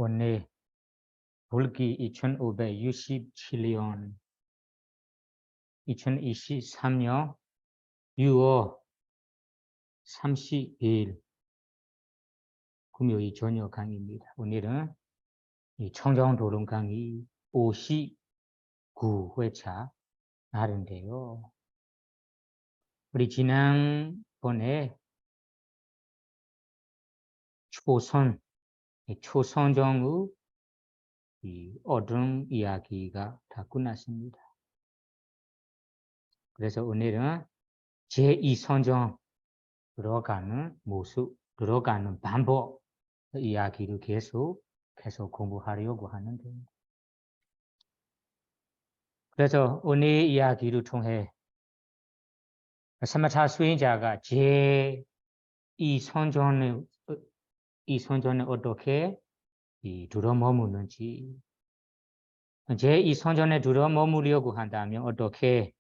오늘 불기 2567년 2023년 6월 30일 금요일 저녁 강의입니다. 오늘은 이 청정도론 강의 59회차 날인데요. 우리 지난번에 초선정의 이 어둠 이야기가 다 끝났습니다. 그래서 오늘은 제2선정 들어가는 모습, 들어가는 방법 이야기를 계속 공부하려고 하는데, 그래서 오늘 이야기를 통해 사마타 수행자가 제2선정을 어떻게 들어머무는지, 제2선정에 들어머무려고 한다면 어떻게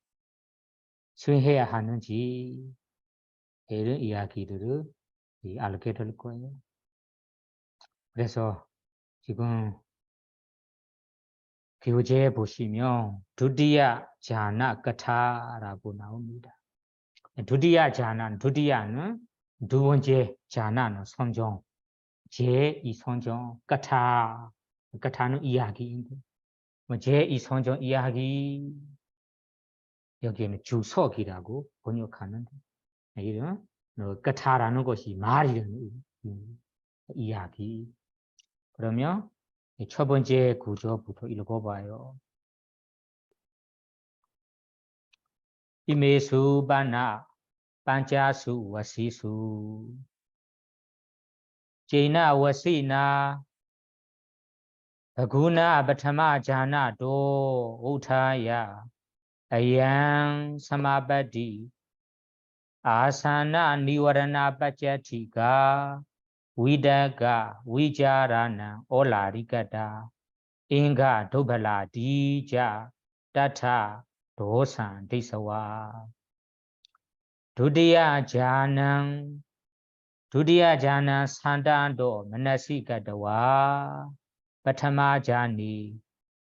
수행해야 하는지 이런 이야기들을 알게 될 거예요. 그래서 지금 교재에 보시면 두디야 자나 가타라고 나옵니다. 두디야 자나, 두디야는 두 번째, 자나는 선정, 제2선정, 가타는 이야기인데, 제2선정 이야기, 여기에는 주석이라고 번역하는데, 이런 가타라는 것이 말이라는 이야기. 그러면 첫 번째 구조부터 읽어봐요. 이메수 바나 반자수 와시수 제나 와시나 바구나 바타마 자나도 우타야 아양 사마바디 아사나 니와라나 빠짜티가 위다가 위자라나 올라리가다 인가 도발라 디자 따타 도산 디서와 두디야 자난 산단도 만나시가다와 파타마 자니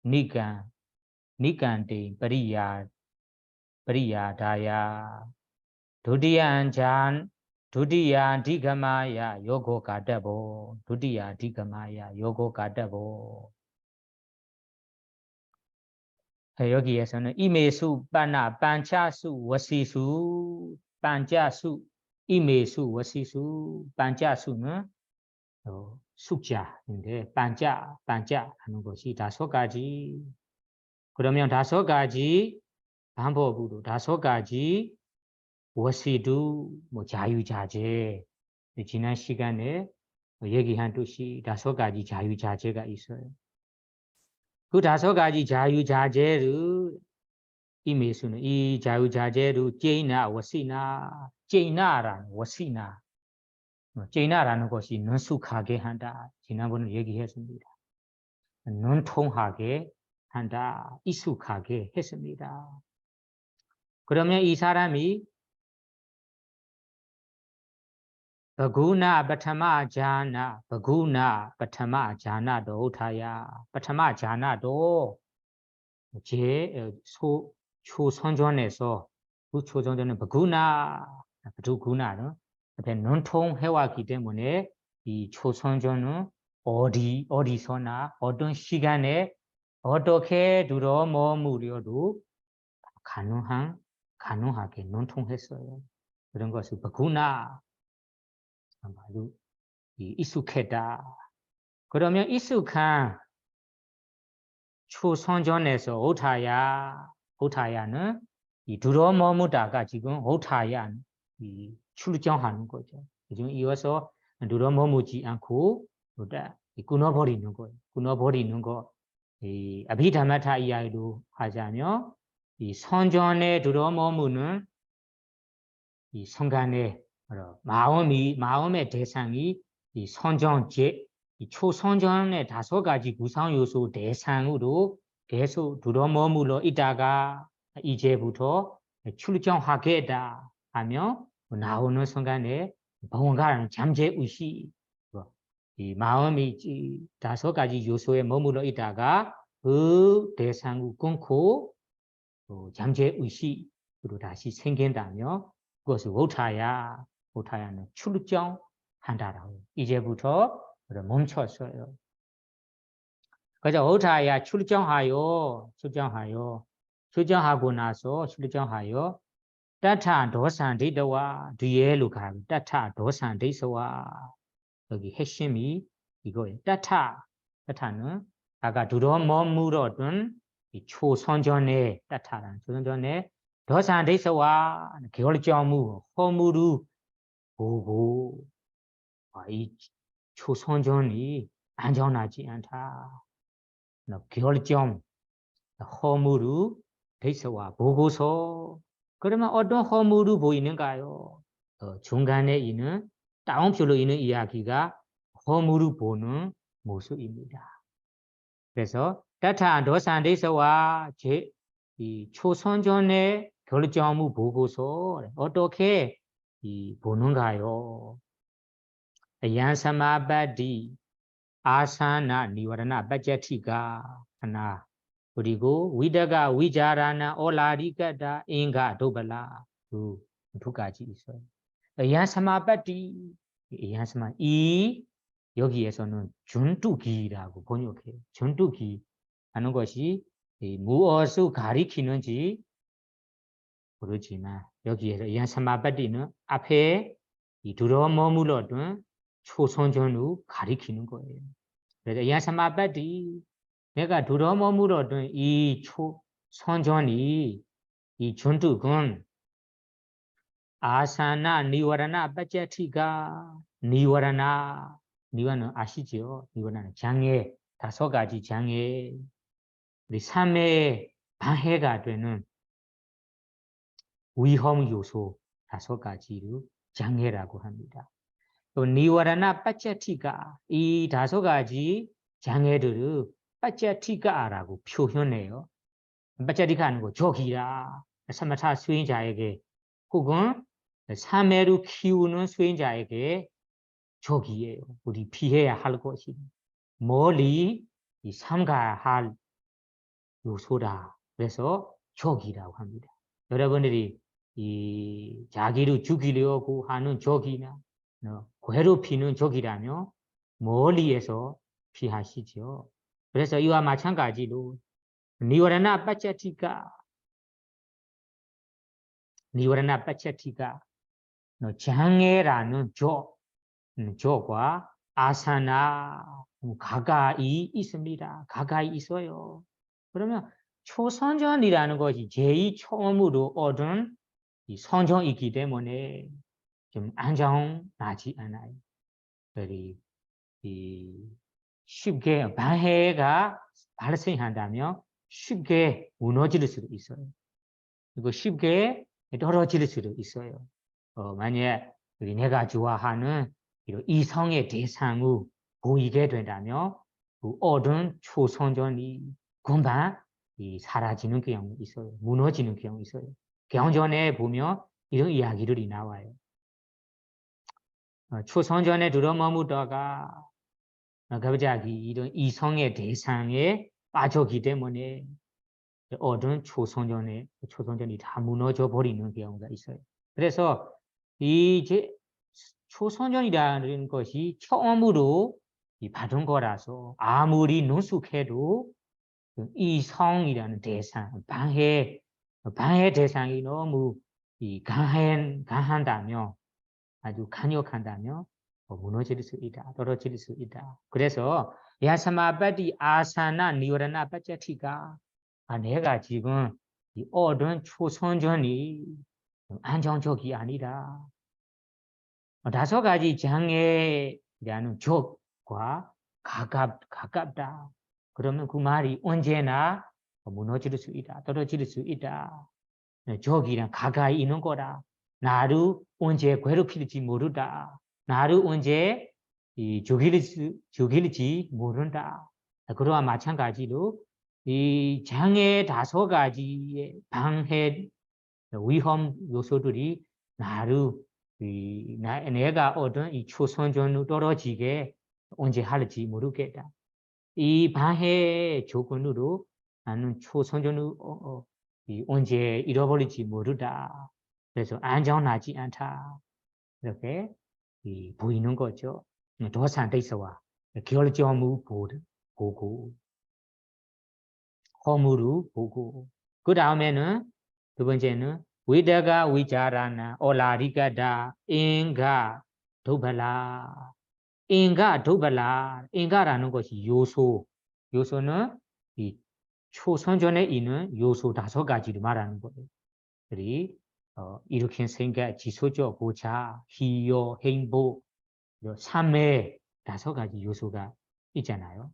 니간데ปริยา다야 두디야 디가마야 요고 가다보 두디야 디가마야 요고 가다보 여기에서는 이메수 빠나 반차수 와시수 반차수 이메수 와시수 반차수는 숙자인데 반차 하는 것이 5가지. 그러면 5가지 방법으로 5가지 와시두 자유자재 지난 시간에 얘기한 듯이 5가지 자유자재가 있어요. 그 5가지 자유자재를 이메수는 이 자유자재를 제이나 와시나 제이나라는 와시나 제이나라는 것이 능숙하게 한다. 지난번에 얘기했습니다. 능통하게 한다. 익숙하게 했습니다. 그러면 이 사람이 바구나 바타마 자나도 우타야 바타마 자나도 초선전에서 그 초선전은 바구나는 앞에 능통해왔기 때문에 이 초선전은 어디서나 어떤 시간에 어떻게 들어머무려도 가능하게 능통했어요. 그런 것을 바구나 아주 익숙했다. 그러면 익숙한 초선전에서 오타야는 이 들어머무다가 지금 오타야 출정하는 거죠. 지금 이어서 들어머무지 않고 끊어버리는 거예요. 끊어버리는 거. 이 아비담마타 이야기로 하자면 이 선전에 들어머무는 이 순간에 마음의 대상이 이 선전제 이 초선전의 5가지 구성 요소 대상으로 계속 들어머물러 있다가 이제부터 출정하겠다 하며 나오는 순간에 뭔가는 잠재의식 이 마음이 5가지 요소에 머물러 있다가 그 대상을 끊고 잠재의식으로 다시 생긴다며 그것을 오타야는 출정한다라고 이제부터 멈췄어요. 그래서 오타야 출정하고 나서 출정하여 따타 도산데와 뒤에로 가면 따타 도산데서와 여기 핵심이 이거예요. 따타는 아까 두려머물었던 이 초선전의 따타라는 초선전의 도산데서와 겨울정무 허무루 보고 이 초선전이 안전하지 않다. 겨울정 허무루 데서와 보고서 그러면 어떤 허무루 보이는가요? 중간에 있는 다운표로 있는 이야기가 허무루 보는 모습입니다. 그래서 따타 도산데서와 이 초선전의 결정무 보고서 어떻게 보는가요? 양사마바디 아사나 니와라나 바자티가 하나 그리고 위다가 위자라나 올라리가다 인가 도발라 두 가지 있어요. 양사마바디 양사마 이 여기에서는 준두기라고 번역해요. 준두기 하는 것이 무엇을 가리키는지 모르지만 여기에서 양사마바디는 앞에 이 두려워 머물렀던 초선전을 가리키는 거예요. 그래서 양사마바디 내가 두려워 머물렀던 이 초선전이 이 준두군 아사나 니와라나 바자티가 니와라는 아시죠? 니와라는 장애 5가지 장애 우리 삶의 방해가 되는 위험 요소 5가지를 장애라고 합니다. 또 니와라나 바자티가 이 5가지 장애들을 바자티가라고 표현해요. 바자티가 하는 거 적이라 사마타 수행자에게 혹은 사매로 키우는 수행자에게 적이에요. 우리 피해야 할 것이 멀리 삼가할 요소다. 그래서 적이라고 합니다. 여러분들이 이 자기를 죽이려고 하는 적이나 괴롭히는 적이라면 멀리에서 피하시죠. 그래서 이와 마찬가지로 니와라나 바자티가 장애라는 적과 아사나 가까이 있습니다. 가까이 있어요. 그러면 초선전이라는 것이 제일 처음으로 얻은 이 선전이기 때문에 좀 안정나지 않아요. 쉽게 방해가 발생한다면 쉽게 무너질 수도 있어요. 그리고 쉽게 떨어질 수도 있어요. 만약 내가 좋아하는 이성의 대상을 보이게 된다면 그 얻은 초선전이 금방 사라지는 경우 있어요. 무너지는 경우 있어요. 경전에 보면 이런 이야기들이 나와요. 초선전에 들어머무다가 갑자기 이런 이성의 대상에 빠졌기 때문에 얻은 초선전이 다 무너져 버리는 경우가 있어요. 그래서 이제 초선전이라는 것이 처음으로 받은 거라서 아무리 능숙해도 이성이라는 대상, 방해 대상이 너무 강한다면 아주 강력한다면 무너질 수 있다, 떨어질 수 있다. 그래서 야사마바디 아사나 니와라나 바자티가 내가 지금 얻은 초선전이 안정적이 아니라 5가지 장애라는 적과 가깝다. 그러면 그 말이 언제나 무너질 수 있다, 떨어질 수 있다. 적이랑 가까이 있는 거다. 나를 언제 괴롭힐지 모른다. 나를 언제 죽일지 모른다. 그러와 마찬가지로 이 장애 5가지의 방해 위험 요소들이 나를 내가 얻은 이 초선전으로 떨어지게 언제 할지 모르겠다. 이 방해 조건으로 나는 초선전으로 언제 잃어버릴지 모르다. 그래서 안전하지 않다. 이렇게 보이는 거죠. 도산대서와 결정무 보고 허무루 보고 그 다음에는 두 번째는 위다가 위자라나 올라리가다 인가 도발라 인가 도발라 인가라는 것이 요소는 이 초선전에 있는 요소 5가지를 말하는 거예요. 그리 이렇게 생각 지소적 고차 희요 행복 삶의 5가지 요소가 있잖아요.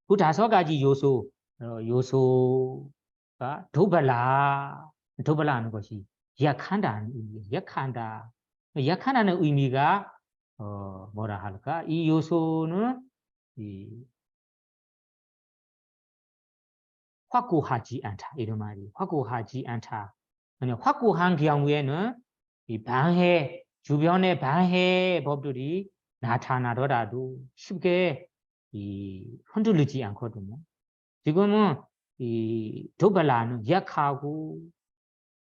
그 5가지 요소가 도발라는 것이 약한다는 의미예요. 약한다는 의미가 뭐라 할까? 이 요소는 확고하지 않다 이런 말이 확고하지 않다. 확고한 경우에는 이 방해 주변의 방해 법들이 나타나더라도 쉽게 흔들리지 않거든요. 지금은 이 도발라는 약하고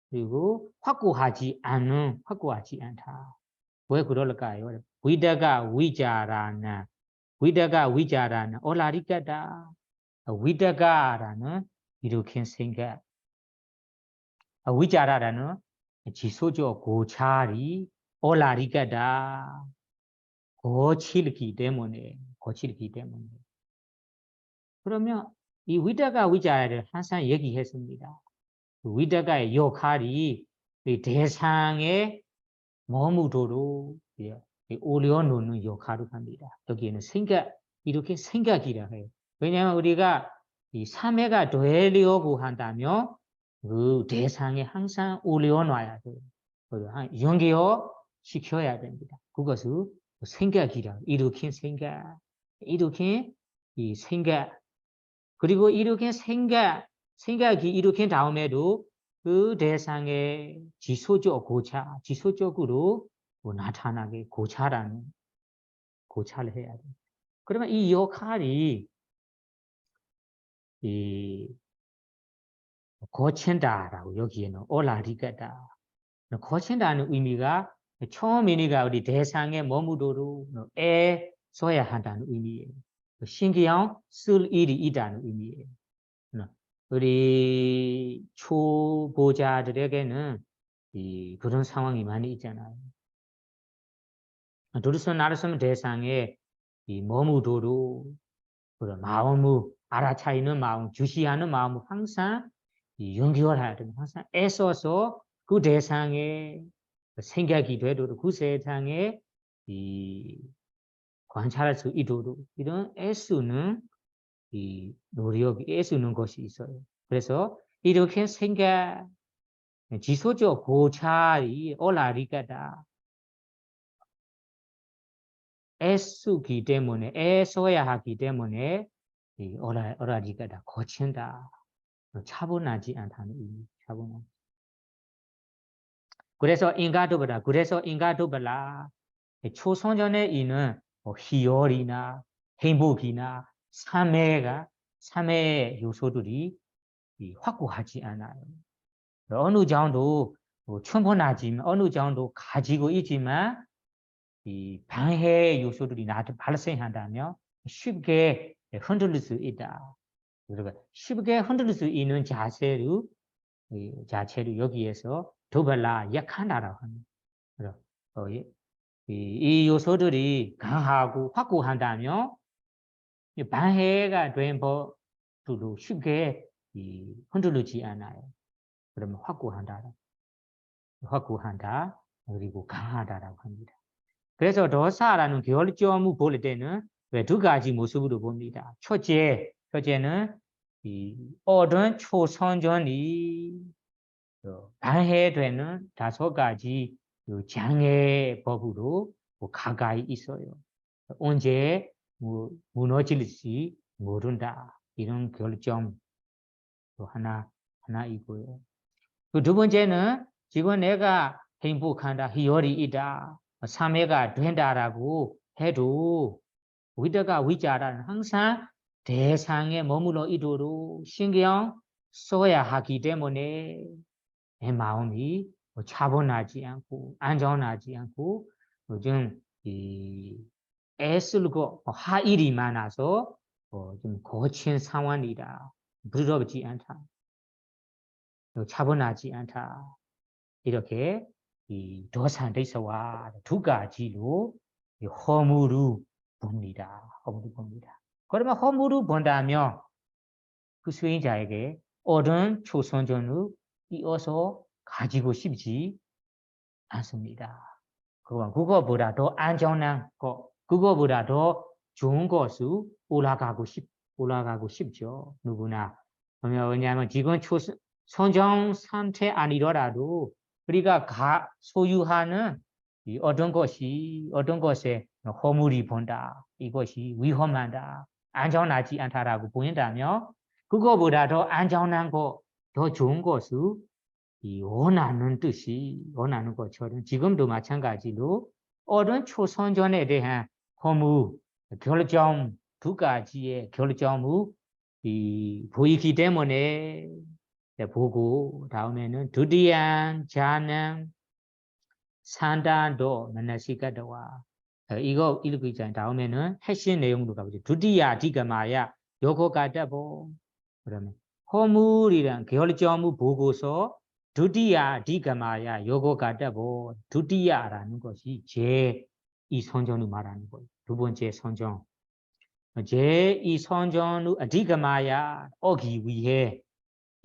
그리고 확고하지 않다. 왜 그럴까요? 위다가 위자라는 올라리까다. 위다가라는 이렇게 생각 위자라는 지소적 고찰이 올라리까다. 거칠기 때문에 그러면 이 위다가 위자를 항상 얘기했습니다. 위다가의 역할이 대상에 머무도록 올려놓는 역할을 합니다. 여기에는 이렇게 생각이라 해요. 왜냐하면 우리가 이 참회가 되려고 한다면 그 대상에 항상 올려놔야 돼요. 연결 시켜야 됩니다. 그것을 생각이라 이렇게 이 생각 그리고 이렇게 생각이 이렇게 다음에도 그 대상의 지소적으로 나타나게 고찰을 해야 됩니다. 그러면 이 역할이 거친다라고 여기에는 올라리겠다. 거친다는 의미가 처음이니까 우리 대상에 머무도록 써야 한다는 의미예요. 신경 쓸 일이 있다는 의미예요. 우리 초보자들에게는 그런 상황이 많이 있잖아요. 도리서 나르스면 대상에 머무도록 그런 마음을 알아차리는 마음, 주시하는 마음을 항상 연결해야 됩니다. 항상 애써서 그 대상에 생각이 되도록 그 세상에 관찰할 수 있도록 이런 애쓰는 노력이 애쓰는 것이 있어요. 그래서 이렇게 지소적 고찰이 올라리까다 애쓰기 때문에 애써야 하기 때문에 올라리까다 거친다. 차분하지 않다는 의미. 차분하지. 그래서 인가도발라 초선전에 있는 희열이나 행복이나 삶의 요소들이 확고하지 않아요. 어느 정도 충분하지만 어느 정도 가지고 있지만 이 방해 요소들이 나한테 발생한다면 쉽게 흔들릴 수 있다. 그러니까 쉽게 흔들릴 수 있는 자체로 여기에서 도발라 약하다라고 합니다. 이 요소들이 강하고 확고한다면 방해가 된 법도 쉽게 흔들리지 않아요. 그러면 확고한다 그리고 강하다라고 합니다. 그래서 도사라는 결점을 볼 때는 2가지 모습으로 봅니다. 첫째는 어떤 초선전이 방해되는 5가지 장애법으로 가까이 있어요. 언제 무너질지 모른다. 이런 결점 하나 있고요. 그 2번째는 지금 내가 행복한다, 희열이 있다, 참회가 된다라고 해도 위다가 위자라는 항상 대상의 머물러 이도록 신경 써야 하기 때문에 내 마음이 차분하지 않고 안정하지 않고 요즘 이 애쓰고 하일이 많아서 좀 거친 상황이다. 부드럽지 않다. 차분하지 않다. 이렇게 이 도산대서와 두 가지로 허물을 봅니다. 허물을 봅니다. 그러면 허물을 본다면 그 수행자에게 옳은 초선전을 이어서 가지고 싶지 않습니다. 그거보다 더 안전한 것, 그거보다 더 좋은 것을 올라가고 싶죠. 누구나. 왜냐하면 지금 선정 상태 아니더라도 우리가 소유하는 이 어떤 것에 허물이 본다. 이것이 위험하다. 안전하지 않다라고 보인다면 그거보다 더 안전한 것, 더 좋은 것을 이 원하는 것처럼 지금도 마찬가지로 어른 초선전에 대한 허무 결정 두 가지의 결정을 보이기 때문에 보고 다음에는 두디안 자는 산단도 만나시가도와 이거 읽고 있잖아요. 다음에는 핵심 내용으로 가보죠. 두디야 디가마야 요거 가다보 그러면 허물이란 결정을 보고서 두디야 디가마야 요거 가다보 두디야라는 것이 제2 선전을 말하는 거예요. 두 번째 선전. 제2 선전을 디가마야 오기 위해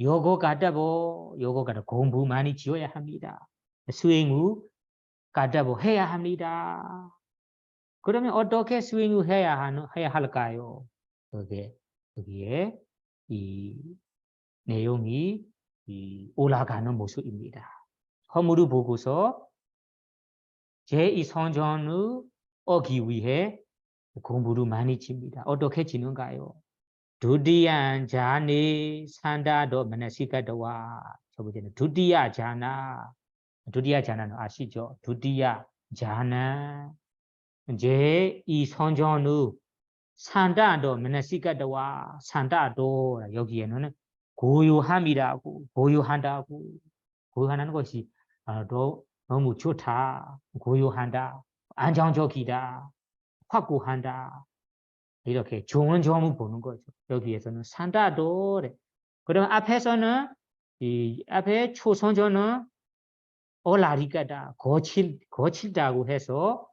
요거 가다보 요거 가다 공부 많이 지어야 합니다. 수행을 가다보 해야 합니다. 그러면 어떻게 수행을 해야 할까요? 여기에 이 내용이 올라가는 모습입니다. 허물을 보고서 제2 선전을 얻기 위해 공부를 많이 칩니다. 어떻게 지는가요? 두디안 자니 산다도 마나시가도와 첫 번째는 두디야 자나는 아시죠? 두디야 자나 제2 선전을 산다도 마나시가도와 산다도 여기에는 고요함이라고 고요한다는 것이 너무 좋다 고요한다 안정적이다 확고한다 이렇게 좋은 점을 보는 거죠. 여기에서는 산다도 그러면 앞에서는 이 앞에 초선전은 올라리까다 거칠다고 해서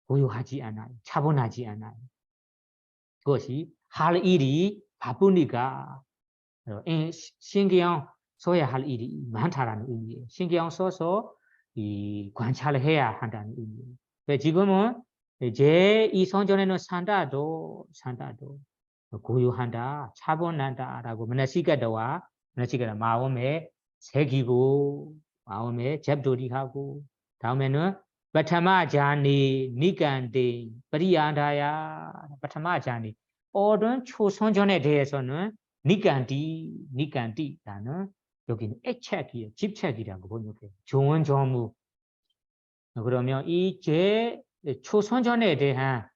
고요하지 않아요. 차분하지 않아요. 그것이 할 일이 바쁘니까 신경 써야 할 일이 많다라는 의미예요. 신경 써서 관찰을 해야 한다는 의미예요. 지금은 제2 선전에는 산다도 고요한다, 차분한다라고 만나시가다와 마음에 새기고 마음에 잡돌이하고 다음에는 파타마자니 니간데ปริ야다야 파타마자니 어른 초선전에 대해서는 니간디라는 여기는 애착이에요. 집착이라고 번역해요. 좋은 점을 그러면 이 초선전에 대한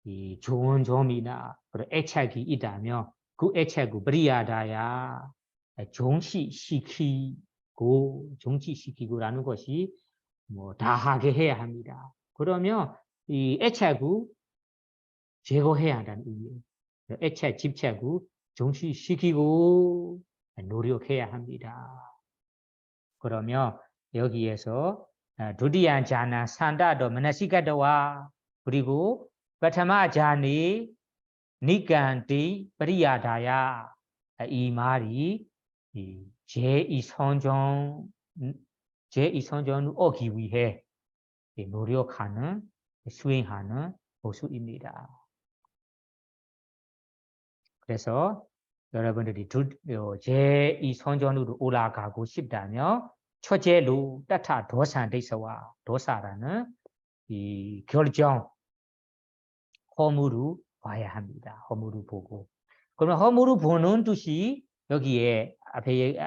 이 좋은 점이나 그런 애착이 있다면 그 애착을 브리야다야 종치시키고라는 것이 뭐 다하게 해야 합니다. 그러면 이 애착을 제거해야 한다는 의미예요. 애착, 집착을 종치시키고 노력해야 합니다. 그러면 여기에서 두디안 자나 산다도 마나시가도와 그리고 파타마자니 니간디ปริ야다야 이 말이 제2 선전을 얻기 위해 노력하는 수행하는 모습입니다. 그래서 여러분들이 제2 선전으로 올라가고 싶다면 첫째로 따타 도산대서와 도사라는 이 결정 허물을 봐야 합니다. 허물을 보고 그러면 허물을 보는 뜻이 여기에 앞에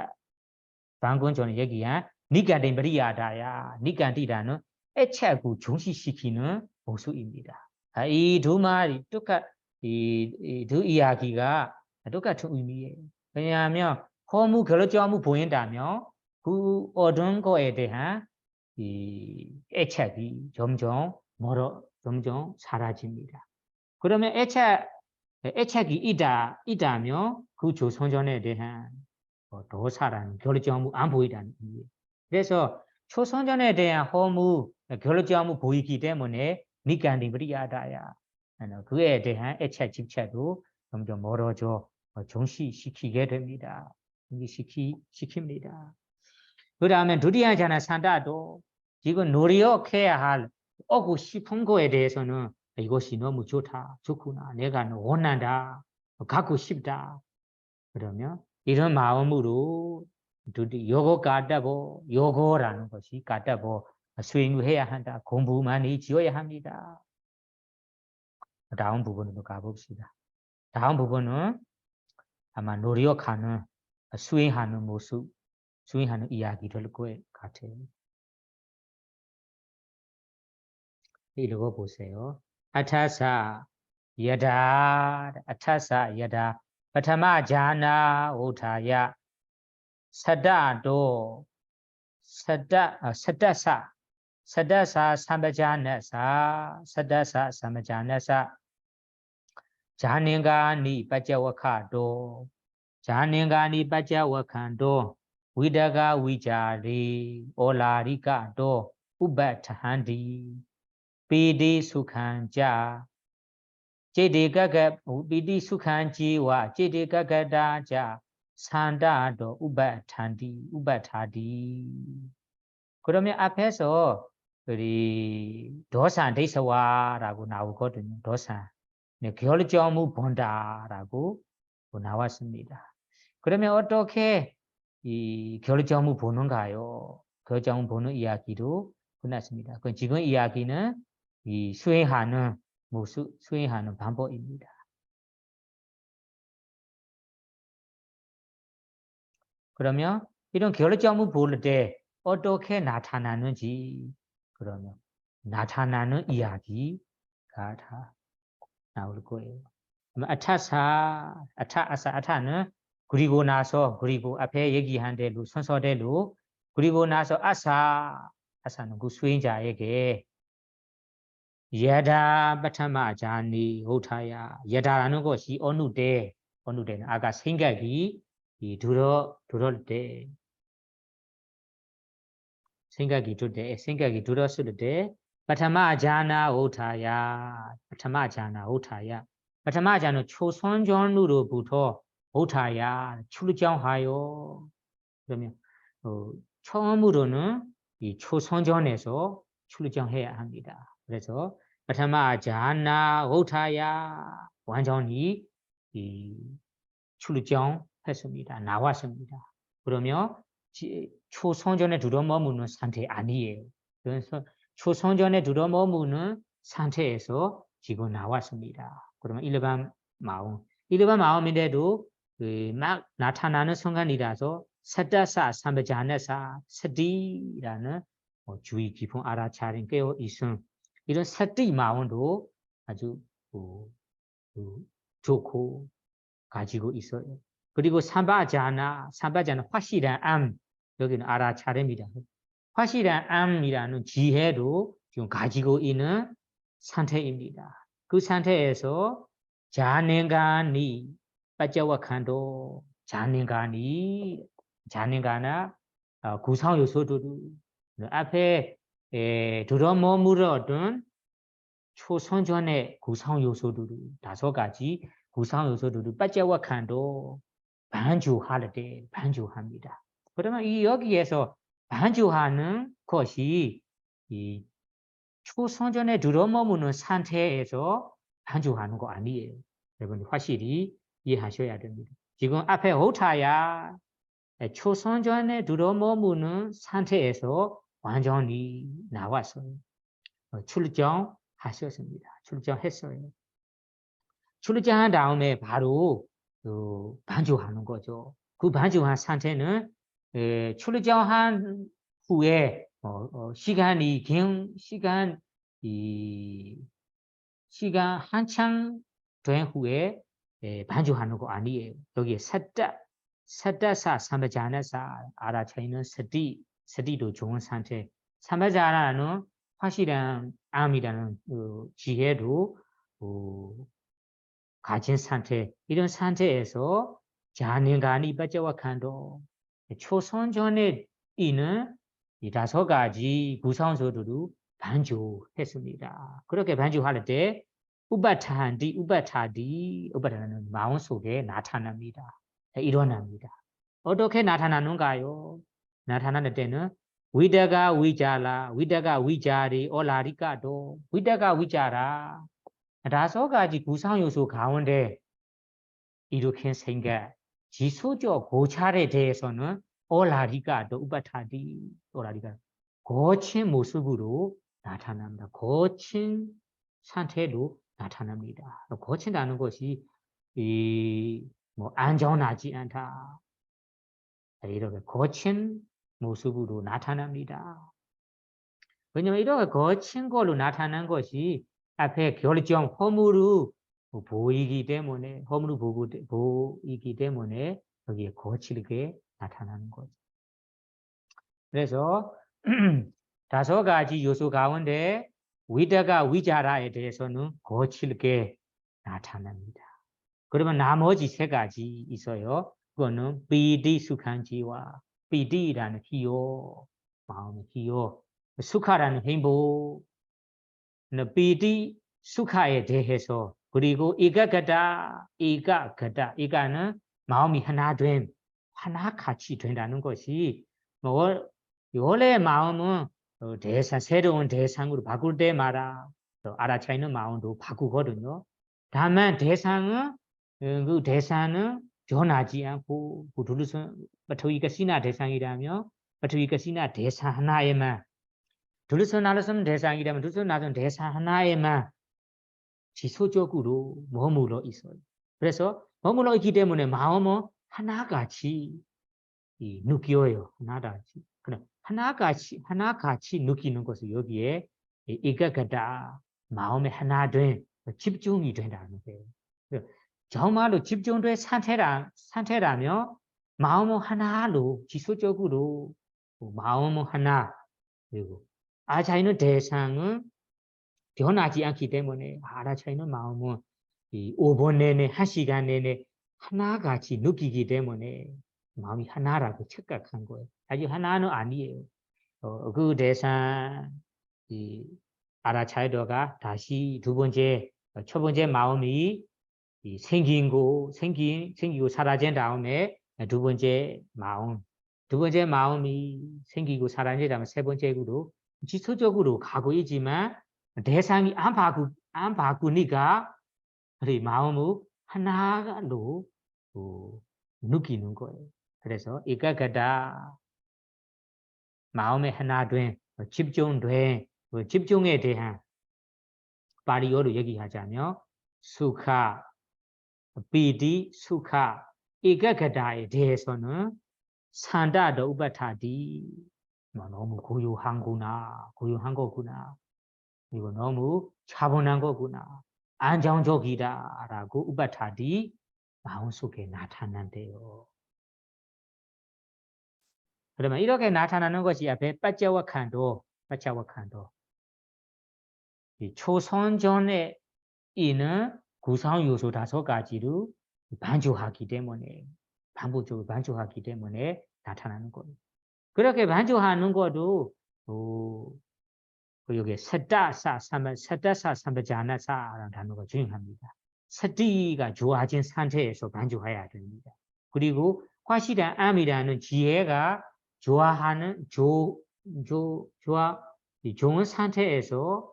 방금 전에 얘기한 니간데ปริ야다야 니간디라는 애착을 중시시키는 모습입니다. 이 두마리 이 두 이야기가 똑같은 의미예요. 왜냐하면 허무 결정무 보인다면 그 얻은 거에 대한 이 애착이 점점 점점 사라집니다. 그러면 애착이 있다면 그 조선전에 대한 도사라는 결정무 안 보이다는 의미예요. 그래서 조선전에 대한 허무 결정무 보이기 때문에 니간디브리야다야 그에 대한 애착 집착도 점점 멀어져 종시시키게 됩니다. 시킵니다. 그 다음에 두리안자나 산다도 지금 노력해야 할 얻고 싶은 거에 대해서는 이것이 너무 좋구나. 내가 원한다. 갖고 싶다. 그러면 이런 마음으로 요거라는 것이 가다보 수행해야 한다. 공부만이 지어야 합니다. 다음 부분으로 가봅시다. 다음 부분은 아마 노력하는 수행하는 모습, 수행하는 이야기를 것 같아요. 읽어보세요. 아타사 여다 아타사 여다 파타마자나 오타야 사다도 사다사 삼바자나사 자닝가니 빠자와카도 자닝가니 빠자와칸도 위다가 위자리 올라리카도 우바타한디 피디 수칸자 제디가가 피디 수칸지와 제디가가다자 산다도 우바타디 그러면 앞에서 우리 도산 데이서와라고 나오거든요. 도산 결정무 본다라고 나왔습니다. 그러면 어떻게 이 결정무 보는가요? 결정무 보는 이야기도 끝났습니다. 그 지금 이야기는 이 수행하는 모습, 수행하는 방법입니다. 그러면 이런 결정무 볼 때 어떻게 나타나는지 그러면 나타나는 이야기가 다 나올 거예요. 아타는 그리고 나서 그리고 앞에 얘기한 대로 순서대로 그리고 나서 아사는 그 수행자에게 야다 바타마자니 호타야 야다라는 것이 어느 때는 아까 생각이 들을 때 생각이 들었을 때 바타마자나 호타야 바타마자는 초선전으로부터 호타야 출정하여 그러면 처음으로는 이 초선전에서 출정해야 합니다. 그래서 바타마자나 호타야 완전히 이 출정했습니다. 나왔습니다. 그러면 초선전에 들어머무는 상태 아니에요. 그래서 초선전에 들어머무는 상태에서 지금 나왔습니다. 그러면 일반 마음인데도 막 나타나는 순간이라서 사다사 삼바자나사 사디라는 주의 깊은 알아차림 깨어 있음 이런 사디 마음도 아주 좋고 가지고 있어요. 그리고 삼바자나 확실한 암 여기는 알아차림이다. 확실한 암이라는 지혜도 지금 가지고 있는 상태입니다. 그 상태에서 자능간이 빠져와칸도 자능가나 구성 요소들 앞에 들어머물었던 초선전의 구성 요소들 5가지 구성 요소들을 빠져와칸도 반주합니다. 그러면 이 여기에서 반주하는 것이 이 초선전에 들어머무는 상태에서 반주하는 거 아니에요. 여러분 확실히 이해하셔야 됩니다. 지금 앞에 호타야 초선전에 들어머무는 상태에서 완전히 나왔어요. 출정하셨습니다. 출정했어요. 출정한 다음에 바로 반주하는 거죠. 그 반주한 상태는 출정한 후에 시간이 시간 한창 된 후에 반주하는 거 아니에요. 여기에 사다사 삼바자나사 알아차이는 스티도 좋은 상태. 삼바자나는 확실한 암이라는 지혜도 가진 상태. 이런 상태에서 자는간이 빠져와칸도 초선 전에 이는 이 5가지 구성소들로 반주했습니다. 그렇게 반주할 때 우바타는 마음 속에 나타납니다. 일어납니다. 어떻게 나타나는가요? 나타나는 때는 위다가 위자리 올라리까도 위다가 위자라 5가지 구성요소 가운데 이렇게 생각 지소적 고찰에 대해서는 올라리까도 올라리가 거친 모습으로 나타납니다. 거친 상태로 나타납니다. 거친다는 것이 뭐 안전하지 않다. 이렇게 거친 모습으로 나타납니다. 왜냐면 이렇게 거친 걸로 나타난 것이 앞에 결정 허물로 보이기 때문에 보이기 때문에 여기에 거칠게 나타나는 거죠. 그래서 5가지 요소 가운데 위다가 위자라에 대해서는 거칠게 나타납니다. 그러면 나머지 3가지 있어요. 그거는 비디 수칸지와 비디라는 희요, 마음의 희요, 수카라는 행복, 비디 수카에 대해서 그리고 이가는 마음이 하나같이 된다는 것이 뭐 원래 마음은 새로운 대상으로 바꿀 때마다 알아차리는 마음도 바꾸거든요. 다만 대상은 그 대상은 변하지 않고 버터위가 시나 대상이라면 버터위가 시나 대상 하나에만 둘러서나선 대상이라면 둘러서나선 대상 하나에만 지속적으로 머물러 있어요. 그래서 머물러 있기 때문에 마음은 하나같이 느껴요. 하나같이. 그럼 하나같이 느끼는 것을 여기에 이가가다 마음의 하나된 집중이 된다는 거예요. 정말로 집중된 상태라면 마음은 하나로 지속적으로 마음은 하나 그리고 알아차리는 대상은 변하지 않기 때문에 알아차리는 마음은 5분 내내 1시간 내내 하나같이 느끼기 때문에 마음이 하나라고 착각한 거예요. 아직 하나는 아니에요. 그 대상 알아차리다가 다시 첫 번째 마음이 생기고 사라진 다음에 두 번째 마음이 생기고 사라진 다음에 3번째로 지속적으로 가고 있지만 대상이 안 바꾸니까 우리 마음을 하나로 느끼는 거예요. 그래서 이가가다 마음의 하나된 집중에 대한 파리어로 얘기하자면 수카, 비디, 수카, 이가가다에 대해서는 산다도 우바타디 너무 고요한 거구나. 이거 너무 차분한 거구나. 안정적이다라고 우바타디 마음속에 나타난대요. 그러면 이렇게 나타나는 것이 앞에 빠짜와칸도 이 초선전에 있는 구성 요소 5가지로 반주하기 때문에 반복적으로 반주하기 때문에 나타나는 거예요. 그렇게 반주하는 것도 여기 사다사 삼바자나사라는 단어가 중요합니다. 사티가 좋아진 상태에서 반주해야 됩니다. 그리고 확실한 암이라는 지혜가 좋은 상태에서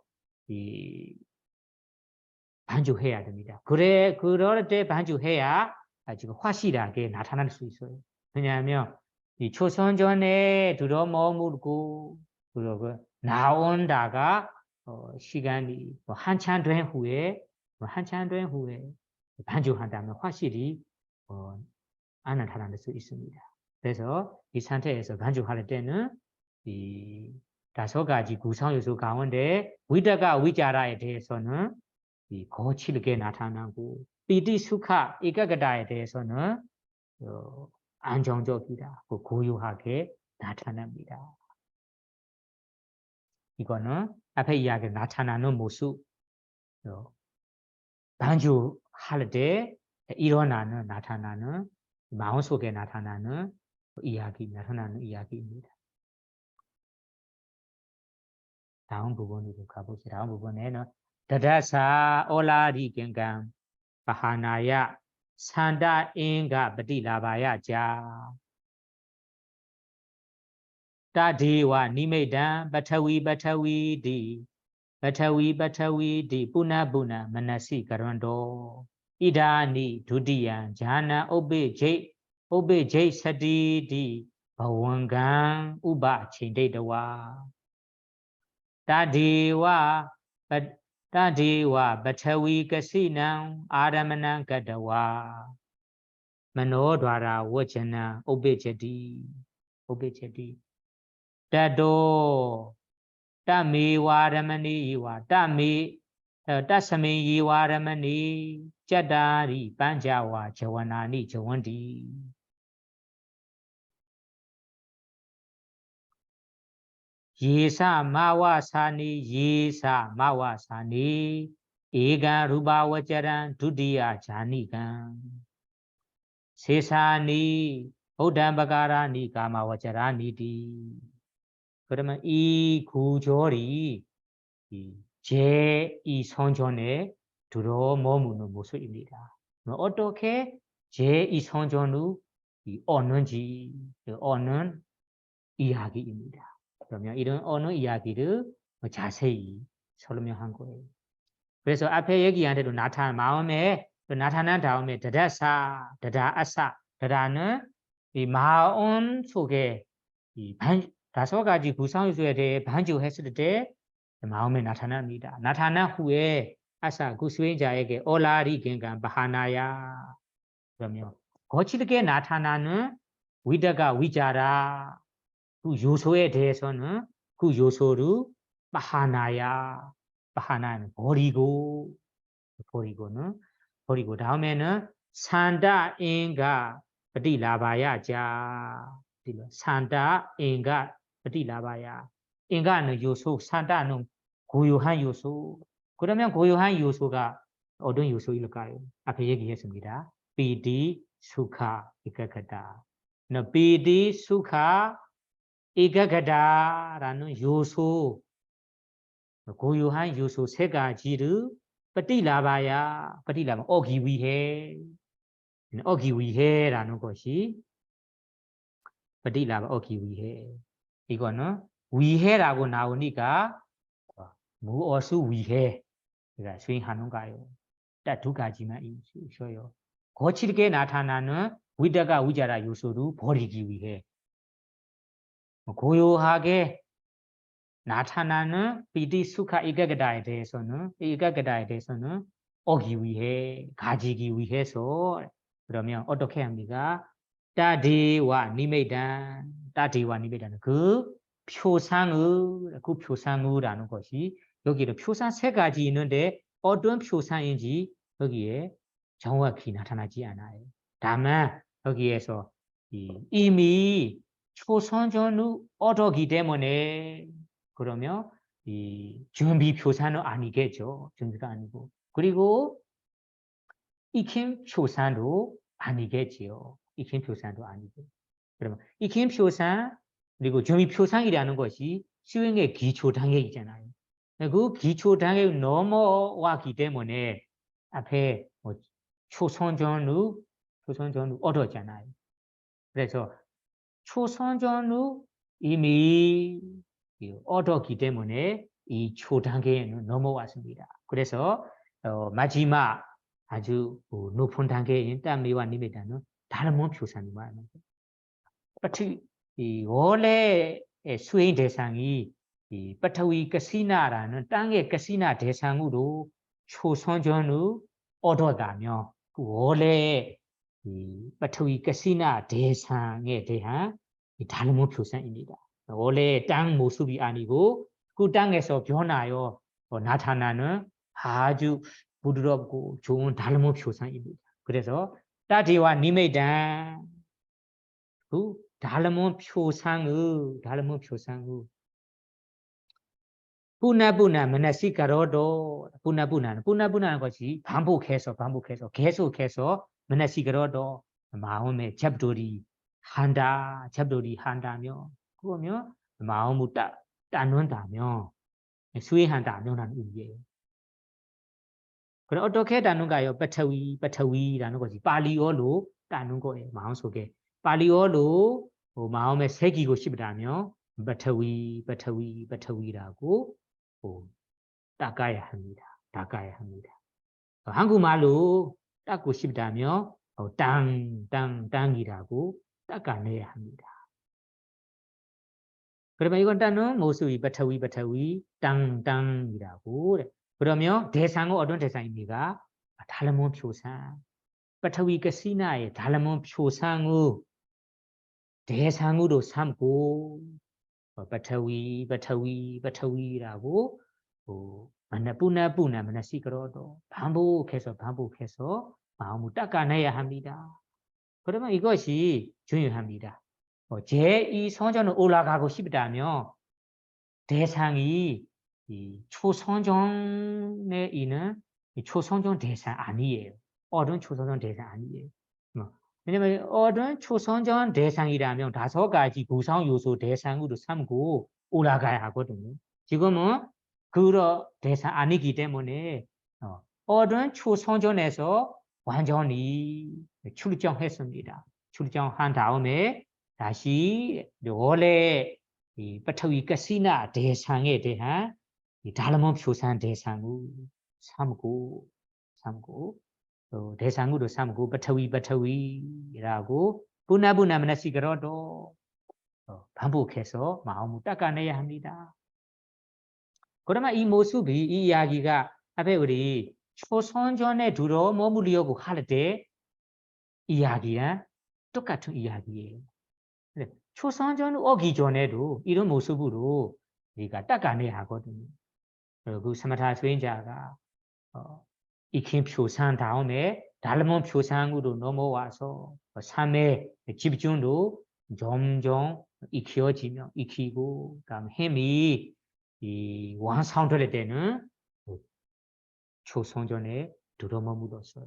반주해야 됩니다. 그럴 때 반주해야 지금 확실하게 나타날 수 있어요. 왜냐하면 이 초선전에 들어 머물고 그러고 나온다가 시간이 한참 된 후에 반주한다면 확실히 안 나타날 수 있습니다. 그래서 이 상태에서 반주할 때는 이 5가지 구성 요소 가운데 위다가 위자라에 대해서는 이 거칠게 나타나고 삐디 수카 이까그다에 대해서는 안정적이다. 고요하게 나타납니다. 이거는 앞에 이야기 나타나는 모습, 반주할 때 일어나는 나타나는 마음속에 나타나는 이야기입니다. 다음 부분으로 가보시죠. 다음 부분에는 다다사 올라리겐감 바하나야 산다 인가 바디라바야 자 따디와 니메단 바타위 디 뿌나뿌나 만나시 가란도 이다니 두디야 자나 오베제이 사디디 바원강 우바 친데도와 따디와 바타위 가시낭 아라마낭 가다와 만오드와라 워체나 오베제디 따도 따미와라마니와 따스미이와라마니 짜다리 반자와 저원나니 저원디 예사 마와사니 에가 루바와자란 두디야 자니간 세사니 오담바가라니 가마와자라니디 그러면 이 구절이 제2 성전에 들어 머무는 모습입니다. 어떻게 제2 성전으로 얻는지 얻는 이야기입니다. 그러면 이런 어느 이야기를 자세히 설명한 거예요. 그래서 앞에 얘기한 대로 마음에 나타난 다음에 다다는 이 마음 속에 다섯 가지 구성요소에 대해 반주했을 때 마음에 나타납니다. 나타난 후에 아사 그 수행자에게 올라리겐간 바하나야 그러면 거칠게 나타나는 위다가 위자라 그 요소에 대해서는 그 요소를 바하나는 버리고 다음에는 산다 인가 바디라바야 자 산다 인가 바디라바야 인가는 요소 산다는 고요한 요소 그러면 고요한 요소가 어떤 요소일까요? 앞에 얘기했습니다. 피디 수카 이카가다 피디 수카 이가가다라는 요소 고요한 요소 세 가지를 빠띠라바야 어기위해라는 것이 빠띠라바 어기위해 이거는 위해라고 나오니까 무엇을 위해 그러니까 수행하는 거예요. 딱 두 가지만 있어요. 거칠게 나타나는 위다가 위자라 요소를 버리기 위해 고요하게 나타나는 비디 수카 이가가다에 대해서는 오기 위해 가지기 위해서 그러면 어떻게 합니까? 따디와 니메단 그 표상의라는 것이 여기는 표상 세 가지 있는데 어떤 표상인지 여기에 정확히 나타나지 않아요. 다만 여기에서 이미 초선전후 얻었기 때문에 그러면 이 준비 표산은 아니겠죠. 준비가 아니고 그리고 익힌 표산도 아니겠지요. 익힌 표산도 아니고 그러면 익힌 표산 그리고 준비 표산이라는 것이 수행의 기초 단계이잖아요. 그 기초 단계를 넘어왔기 때문에 앞에 초선전후 얻었잖아요. 그래서 초선전후 이미 얻었기 때문에 이 초단계에는 넘어왔습니다. 그래서 마지막 아주 높은 단계인 따미와 니메다는 다른 표산이 많은 거예요. 원래 수행 대상이 이 빠타위 가시나라는 땅의 가시나 대상으로 초선전후 얻어가며 그 원래 이 빠타위 가시나 대상에 대한 다른 표산입니다. 원래 땅 모습이 아니고 그 땅에서 변하여 나타나는 아주 부드럽고 좋은 달모 표상입니다. 그래서 따디와 니메단 그 달모 표상의 뿌나뿌나 만나시가로도 뿌나뿌나는 것이 반복해서 계속해서 만나시가로도 마음의 잡돌이 한다며 그러면 마음을 따는다며 수행한다며라는 의미예요. 그럼 어떻게 따는가요? 빠타위라는 것이 팔리어로 따는 거예요. 마음속에 팔리어로 마음에 새기고 싶다며 빠타위라고 닦아야 합니다. 한국말로 닦고 싶다며 땅이라고 닦아내야 합니다. 그러면 이건 따는 모습이 빠타위 땅이라고 그래. 그러면 대상은 어떤 대상입니까? 달몬 표상. 빠타위 가시나의 달몬 표상의 대상으로 삼고 빠타위라고 뿌나 만나시그러도 반복해서 마음을 닦아내야 합니다. 그러면 이것이 중요합니다. 제2 성전을 올라가고 싶다면 대상이 이 초성전에 있는 초성전 대상 아니에요. 어른 초성전 대상 아니에요. 왜냐면 어른 초성전 대상이라면 5가지 구성 요소 대상으로 삼고 올라가야 하거든요. 지금은 그런 대상 아니기 때문에 어른 초성전에서 완전히 출정했습니다. 출정한 다음에 다시 원래 이 빠타위 가시나 대상에 대한 이 달몬 표상 대상으로 삼고 대상으로 삼고 빠타위라고 뿌나 만나시그러도 반복해서 마음을 닦아내야 합니다. 그러면 이 모습이 이 이야기가 앞에 우리 초선전에 들어 머무르려고 할 때 이야기야 똑같은 이야기예요. 초선전 오기 전에도 이런 모습으로 우리가 닦아내야 하거든요. 그 사마타 수행자가 익힌 표상 다음에 달몬 표상으로 넘어와서 삶의 집중도 점점 익히고 그다음 힘이 이 완성될 때는 초선전에 들어 머물렀어요.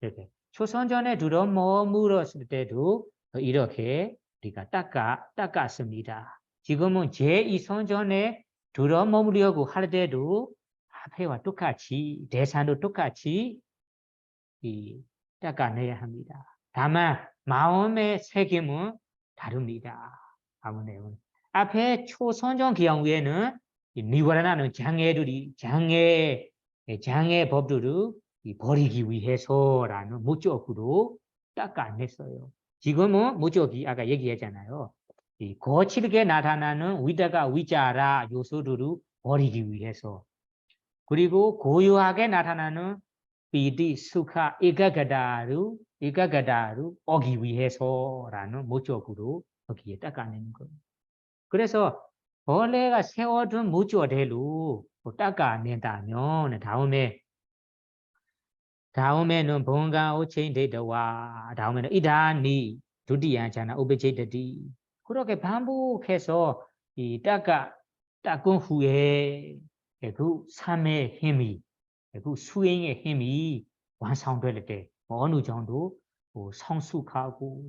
이렇게 초선전에 들어 머물렀을 때도 이렇게 우리가 닦았습니다. 지금은 제2선전에 들어 머무려고 할 때도 앞에와 똑같이 대상도 똑같이 닦아내야 합니다. 다만 마음의 새김은 다릅니다. 앞에 초선전 경우에는 니와라는 장애 법들을 버리기 위해서라는 목적으로 닦아냈어요. 지금은 목적이 아까 얘기했잖아요. 거칠게 나타나는 위자라 요소들을 버리기 위해서 그리고 고유하게 나타나는 피디, 수카, 에가가다를 오기 위해서라는 목적으로 여기에 닦아내는 거예요. 그래서 원래가 세워둔 목적대로 닦아낸다면 다음에는 뭔가 오체인 데와 다음에는 이단이 두디야잖아 오베제데디 그렇게 반복해서 이 닦은 후에 그 삶의 힘이 그 수행의 힘이 완성될 때 어느 정도 성숙하고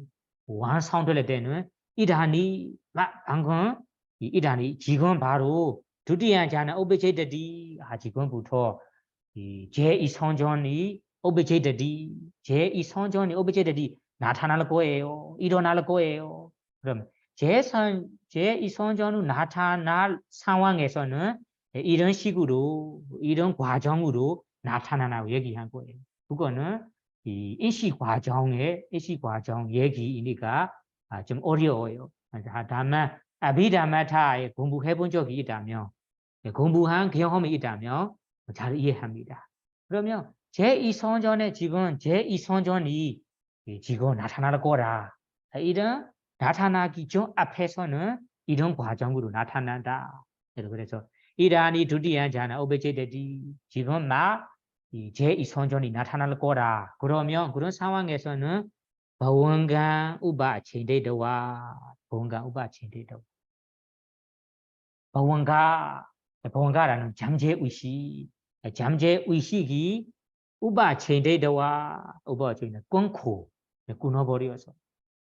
완성될 때는 이단이 방금 이단이 지금 바로 두디야잖아 오베제데디 지금부터 제2성전이 오브제이드디 제2성전이 오브제이드디 나타날 거예요. 일어날 거예요. 그럼 제2성전이 나타날 상황에서는 이런 식으로 이런 과정으로 나타나라고 얘기한 거예요. 그거는 이 인식과정 얘기이니까 좀 어려워요. 다만 아비다마타에 공부해 본 적이 있다면 공부한 경험이 있다면 잘 이해합니다. 그러면 제2성전에 지금 제2성전이 지금 나타날 거라. 이런 나타나기 전 앞에서는 이런 과정으로 나타난다. 그래서 이란이 두디야잖아 오베제데디 지금 막 이제 이선전이 나타날 거라. 그러면 그런 상황에서는 보원간 우바 체대도와 보원간 우바 체대도. 보원가라는 잠재 의식, 잠재 의식이 우바 체대도와 우바 체대 꽁코 끊어버려서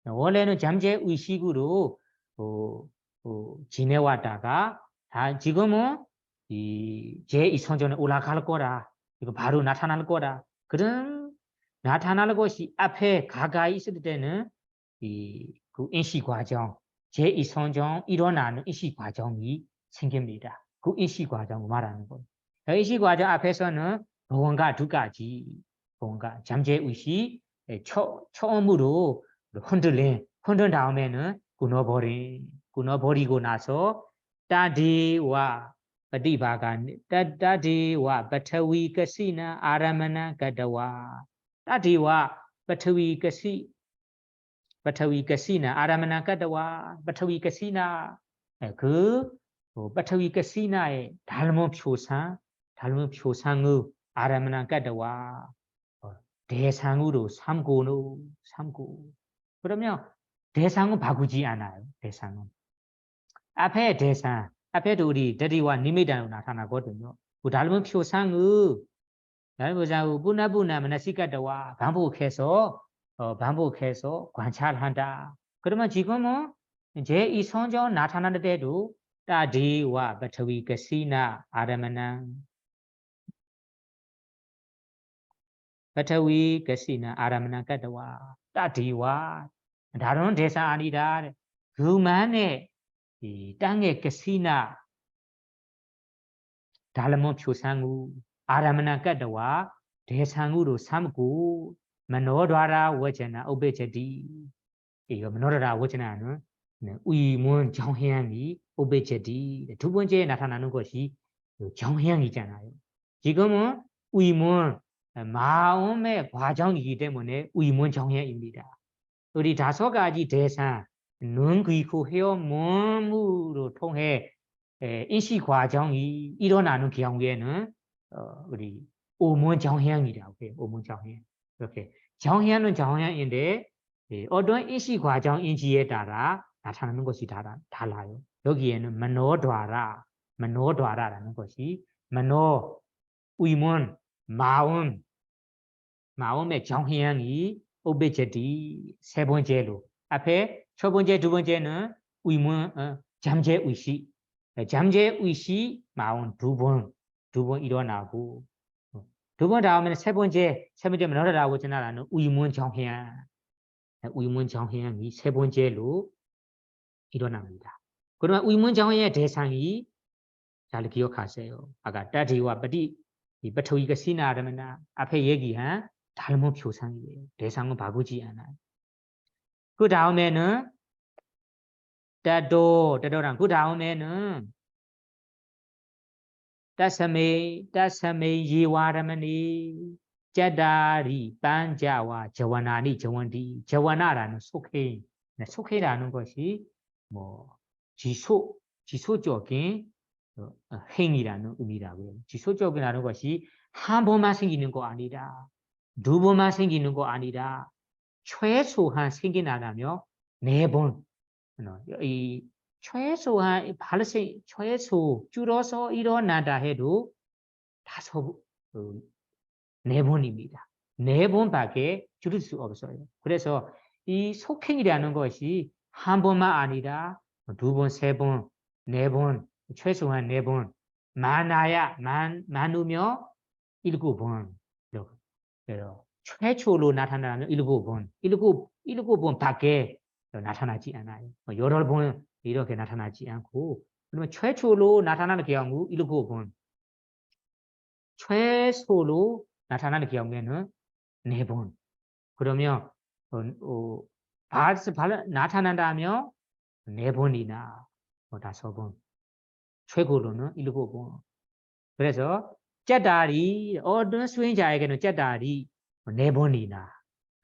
원래는 잠재 의식으로 지내왔다가 지금은 제 이선전에 올라갈 거라. 이거 바로 나타날 거라. 그런 나타날 것이 앞에 가까이 있을 때는 그 인식 과정, 제 이선전 일어나는 인식 과정이 생깁니다. 그 인식 과정을 말하는 거예요. 인식 과정 앞에서는 보원가 두 가지, 보원가 잠재 의식 처음으로 흔든 다음에는 끊어버리고 나서 따디와ปฏิภาค 따디와ปฐวี กสินะ 아라마나 กตวา 따디와 ปฐวี กสินะ 아라마나 กตวา ปฐวี กสินะ 그ปฐวี กสิ나의 닮은 표상의 아라마나 กตวา 대상으로 삼고 그러면 대상은 바꾸지 않아요. 대상은 앞에 대상 앞에도 우리 대리와 니미단으로 나타나거든요. 그 닮은 표상의 뿌나뿌나 만나시가다와 반복해서 관찰한다. 그러면 지금은 이제 이 성경 나타나는 때도 따디와ปฐวี กสินะ 아라마나ปฐวี กสินะ 아라마나 กตวา 따디와 다른 대상 아니다. 그만의 땅의 그시나 닮은 표상우 아라마나 กตวา 대상으로 삼고 만노드와라 वचना 오베제디 이거 만노드와라 वच나는 의문 정향이 오베제디 두 번째 나타나는 것이 정향이잖아요. 지금은 의문 마음의 과정이기 때문에 의문 정향입니다. 우리 5가지 대상 눈, 귀, 코, 혀, 몸으로 통해 인식 과정이 일어나는 경우에는 우리 오문 정향이라고 해요. 오문 정향. 이렇게 정향은 정향인데 어떤 인식 과정인지에 따라 나타나는 것이 달라요. 여기에는 만노드와라라는 것이 만노, 의문, 마음의 정향이 오베제디 세 번째로 앞에 첫 번째, 두 번째는 의문, 잠재 의식, 마음 두 번 일어나고 두 번 다음에는 세 번째 만나라고 전하라는 의문 정향이 세 번째로 일어납니다. 그러면 의문 정향의 대상이 잘 기억하세요. 아까 따디와ปฐวี กสินะ 아라마나 앞에 얘기한 닮은 표상이에요. 대상은 바꾸지 않아요. 그 다음에는 따도랑 그 다음에는 따사메 예와라마니 짜다리 반자와 저완아니 저완디 저완아라는 속해라는 것이 뭐 지소적인 행위라는 의미라고요. 지소적이라는 것이 한 번만 생기는 거 아니라 두 번만 생기는 거 아니라 최소한 생겨나가며 4번 이 최소한 발생 최소 줄어서 일어난다 해도 4번입니다. 4번밖에 줄일 수 없어요. 그래서 이 속행이라는 것이 한 번만 아니라 2번, 3번, 4번, 최소한 4번, 많으며 7번. 최초로 나타나는 7번밖에 나타나지 않아요. 여러 번 이렇게 나타나지 않고 그러면 최초로 나타나는 경우 7번, 최소로 나타나는 경우에는 4번. 그러면 나타난다면 4번이나 5번, 최고로는 7번. 그래서 잣다리 어떤 수행자에게는 잣다리 4번이나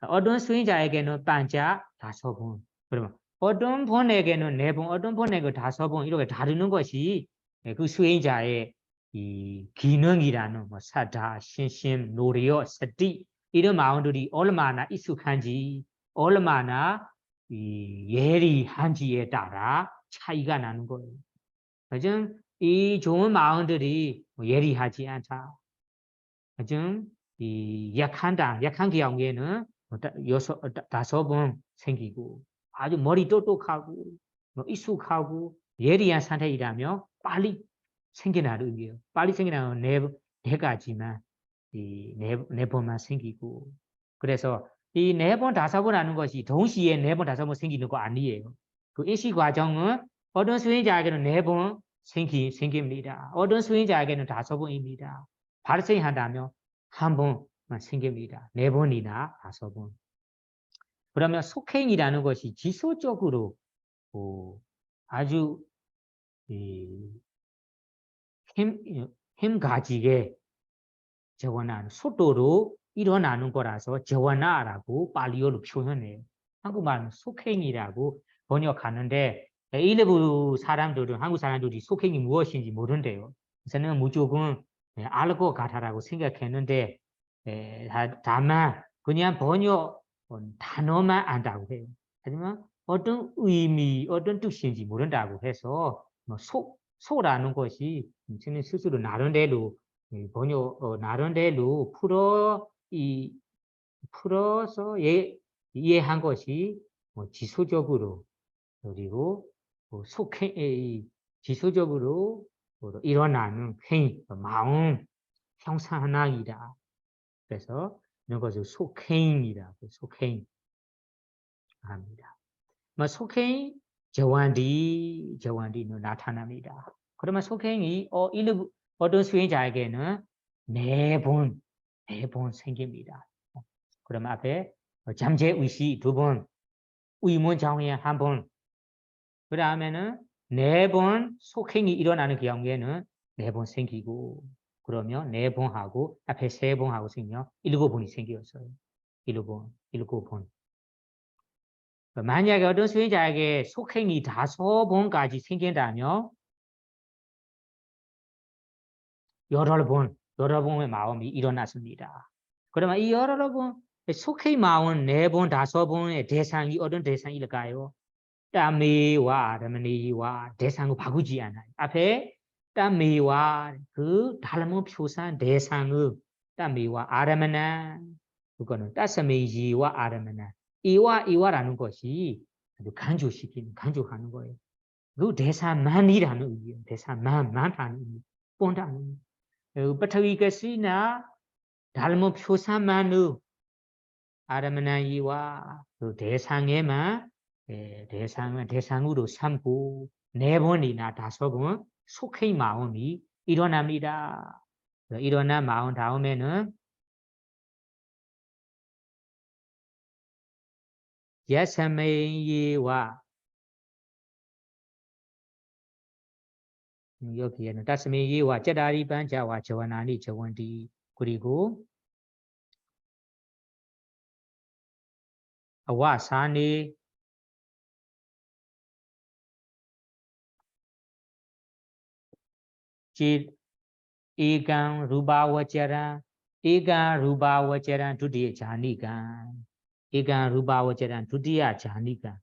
어떤 수행자에게는 반자 5번. 그러면 어떤 분에게는 4번, 어떤 분에게는 5번 이렇게 다루는 것이 그 수행자의 이 기능이라는 뭐 사다 신심 노리어 스티 이런 마음들이 얼마나 익숙한지 얼마나 이 예리한지에 따라 차이가 나는 거예요. 그죠? 이 좋은 마음들이 예리하지 않다. 그죠? 이 약한 경우에는 다섯 번 생기고 아주 머리 똑똑하고 익숙하고 예리한 상태이라면 빨리 생겨나는 의미예요. 빨리 생겨나는 네 가지만 네 번만 생기고 그래서 이 네 번 다섯 번 하는 것이 동시에 네 번 다섯 번 생기는 거 아니에요. 그 인식 과정은 어떤 수행자에게는 네 번 생깁니다. 어떤 수행자에게는 다섯 번입니다. 발생한다면 한 번만 생깁니다. 네 번이나 다섯 번. 그러면 속행이라는 것이 지속적으로 아주 힘 가지게 저원하는 속도로 일어나는 거라서 저원하라고 발리어로 표현해요. 한국말은 속행이라고 번역하는데 일부 사람들은 한국 사람들이 속행이 무엇인지 모른대요. 저는 무조건 알 것 같아라고 생각했는데 다만 그냥 번역 단어만 안다고 해요. 하지만 어떤 의미, 어떤 뜻인지 모른다고 해서 뭐 소라는 것이 저는 스스로 나름대로 번역 나름대로 풀어서 이해한 것이 지속적으로 그리고 지속적으로 일어나는 행위, 마음 형상하나이다. 그래서 이런 것을 속행이라고 속행 합니다. 속행이 저완디는 나타납니다. 그러면 속행이 어떤 수행자에게는 네 번 생깁니다. 그러면 앞에 잠재의식 두 번, 의문장애 한 번, 그 다음에는 네 번 속행이 일어나는 경우에는 네 번 생기고 그러면 네 번 하고 앞에 세 번 하고 생겨 일곱 번이 생겼어요. 일곱 번. 만약에 어떤 수행자에게 속행이 다섯 번까지 생긴다면 여러 번의 마음이 일어났습니다. 그러면 이 여러 번 속행 마음 네 번, 다섯 번의 대상이 어떤 대상일까요? 따미와 아르머니와 대상을 바꾸지 않아요. 앞에 따미와 그 다른 표상 대상을 따미와 아르머나 그거는 따스미지와 아르머나 이와라는 것이 아주 간주하는 거예요. 그 대사만이라는 의미예요. 대사만하는 의미, 본다는 의미.ปฐวีกสิ나 다른 표사만의 아르머나이와 그 대상에만 대상으로 삼고 네 번이나 다섯 번 속행 마음이 일어납니다. 일어난 마음 다음에는 야사메이와 여기에는 다스메이와 짜다리 반자와 저원아니 저원디 그리고 아와사니 지 에강 루바와자란 에강 루바와자란 두디에 자니간 에강 루바와자란 두디야 자니간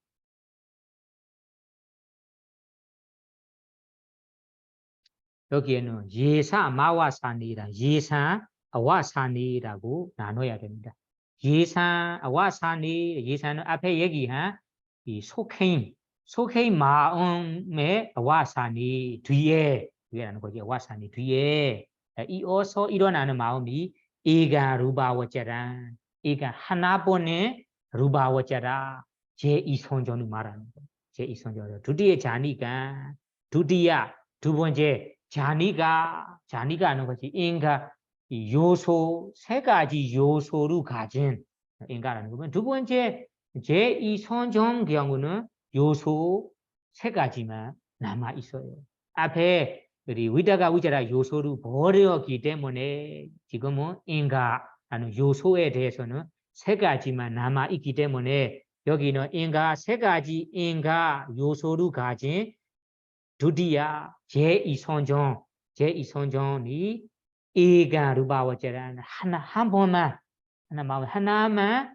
여기에는 예사 마와사니라 예사 아와사니라고 나눠야 됩니다. 예사 아와사니 예사는 앞에 얘기한 이 속행 마음의 아와사니 뒤에라는 거지. 아와사니 뒤에 이어서 일어나는 마음이 에가 루바와자란 에가 하나번의 루바와자라 제2선전을 말하는 거. 제2선전 두디에 자니까 두디야 두 번째 자니가 하는 것이 인가 요소 세 가지 요소로 가진 인가라는 거면 두 번째 제2선정 경우는 요소 세 가지만 남아 있어요. 앞에 우리 위다가 위자라 요소를 버렸기 때문에 지금은 인가라는 요소에 대해서는 세 가지만 남아 있기 때문에 여기는 인가 세 가지 인가 요소로 가진 두디야 제2선정 제2선정이 에간 루바와제란 한 번만 하나만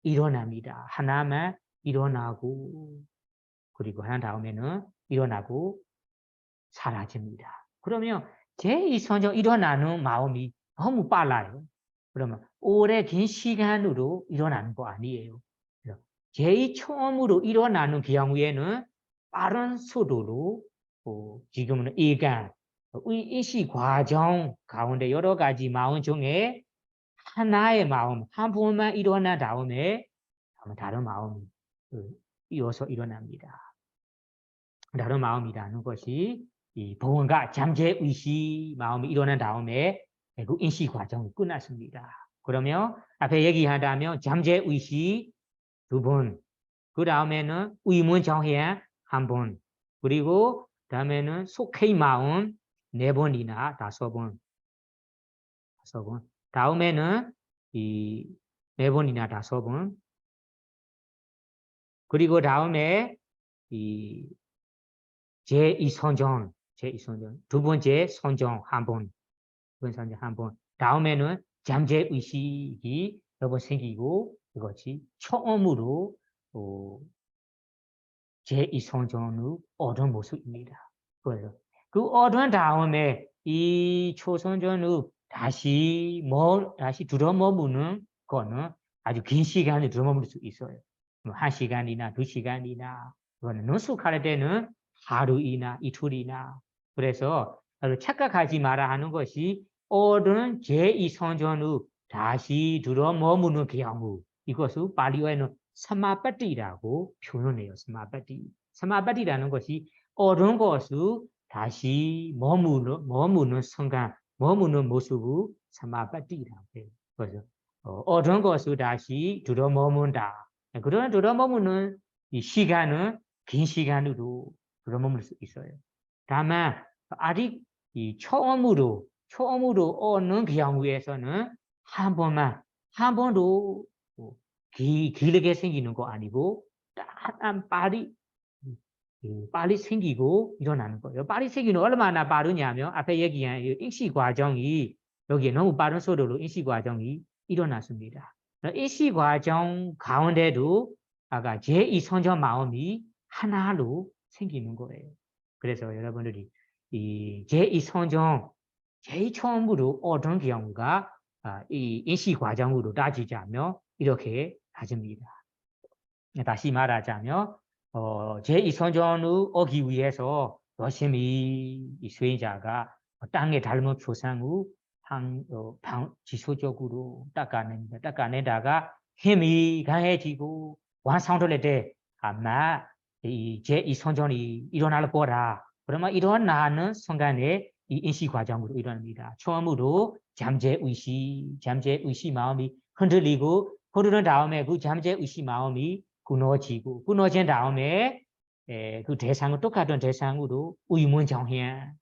일어납니다. 하나만 일어나고 그리고 하나 다음에는 일어나고 사라집니다. 그러면 제2선정 일어나는 마음이 너무 빨라요. 그러면 오래 긴 시간으로 일어나는 거 아니에요. 제일 처음으로 일어나는 경우에는 빠른 속도로 지금은 일간 인식 과정 가운데 여러 가지 마음 중에 하나의 마음 한 번만 일어나 다음에 다른 마음이 이어서 일어납니다. 다른 마음이라는 것이 이 보원과 잠재 의식 마음이 일어난 다음에 그 인식 과정이 끝났습니다. 그러면 앞에 얘기하다면 잠재 의식 2번, 그 다음에는 의문 정해 1번, 그리고 다음에는 속해 마음 4번이나 5번, 다음에는 이 4번이나 5번, 그리고 다음에 이 제2선정, 두 번째 선정 1번, 다음에는 잠재 의식이 여러 번 생기고 그것이 처음으로 제2선정을 얻은 모습입니다. 그래서 그 얻은 다음에 이 초선전을 다시 들어머무는 거는 아주 긴 시간을 들어머물 수 있어요. 1시간이나 2시간이나 그거는 능숙할 때는 하루이나 이틀이나 그래서 착각하지 마라 하는 것이 얻은 제2선전을 다시 들어머무는 경우 이것을 발리어에는 사마바티라고 표현해요. 사마바티라는 것이 얻은 것을 다시 머무는 순간, 머무는 모습을 사마바티라고 해요. 그래서 얻은 것을 다시 들어머문다. 그런 들어머무는 이 시간은 긴 시간으로 들어머물 수 있어요. 다만 아직 이 처음으로 얻는 경우에서는 한 번도 길게 생기는 거 아니고 빨리 생기고 일어나는 거예요. 빨리 생기는 얼마나 빠르냐면 앞에 얘기한 인식 과정이 여기에 너무 빠른 속도로 인식 과정이 일어났습니다. 인식 과정 가운데도 아까 제2선정 마음이 하나로 생기는 거예요. 그래서 여러분들이 이 제2선정 제일 처음으로 얻은 경우가 이 인식 과정으로 따지자면 이렇게 따집니다. 다시 말하자면 제2선전을 오기 위해서 열심히 이 수행자가 땅에 닮은 표상을 지속적으로 닦아냅니다. 닦아내다가 힘이 강해지고 완성될 때 아마 이 제2선전이 일어날 거라. 그러면 일어나는 순간에 이 인식 과정으로 일어납니다. 처음으로 잠재의식 마음이 흔들리고 흐르는 다음에 그 잠재의식 마음이 끊어진 다음에 그 대상은 똑같은 대상으로 의문정현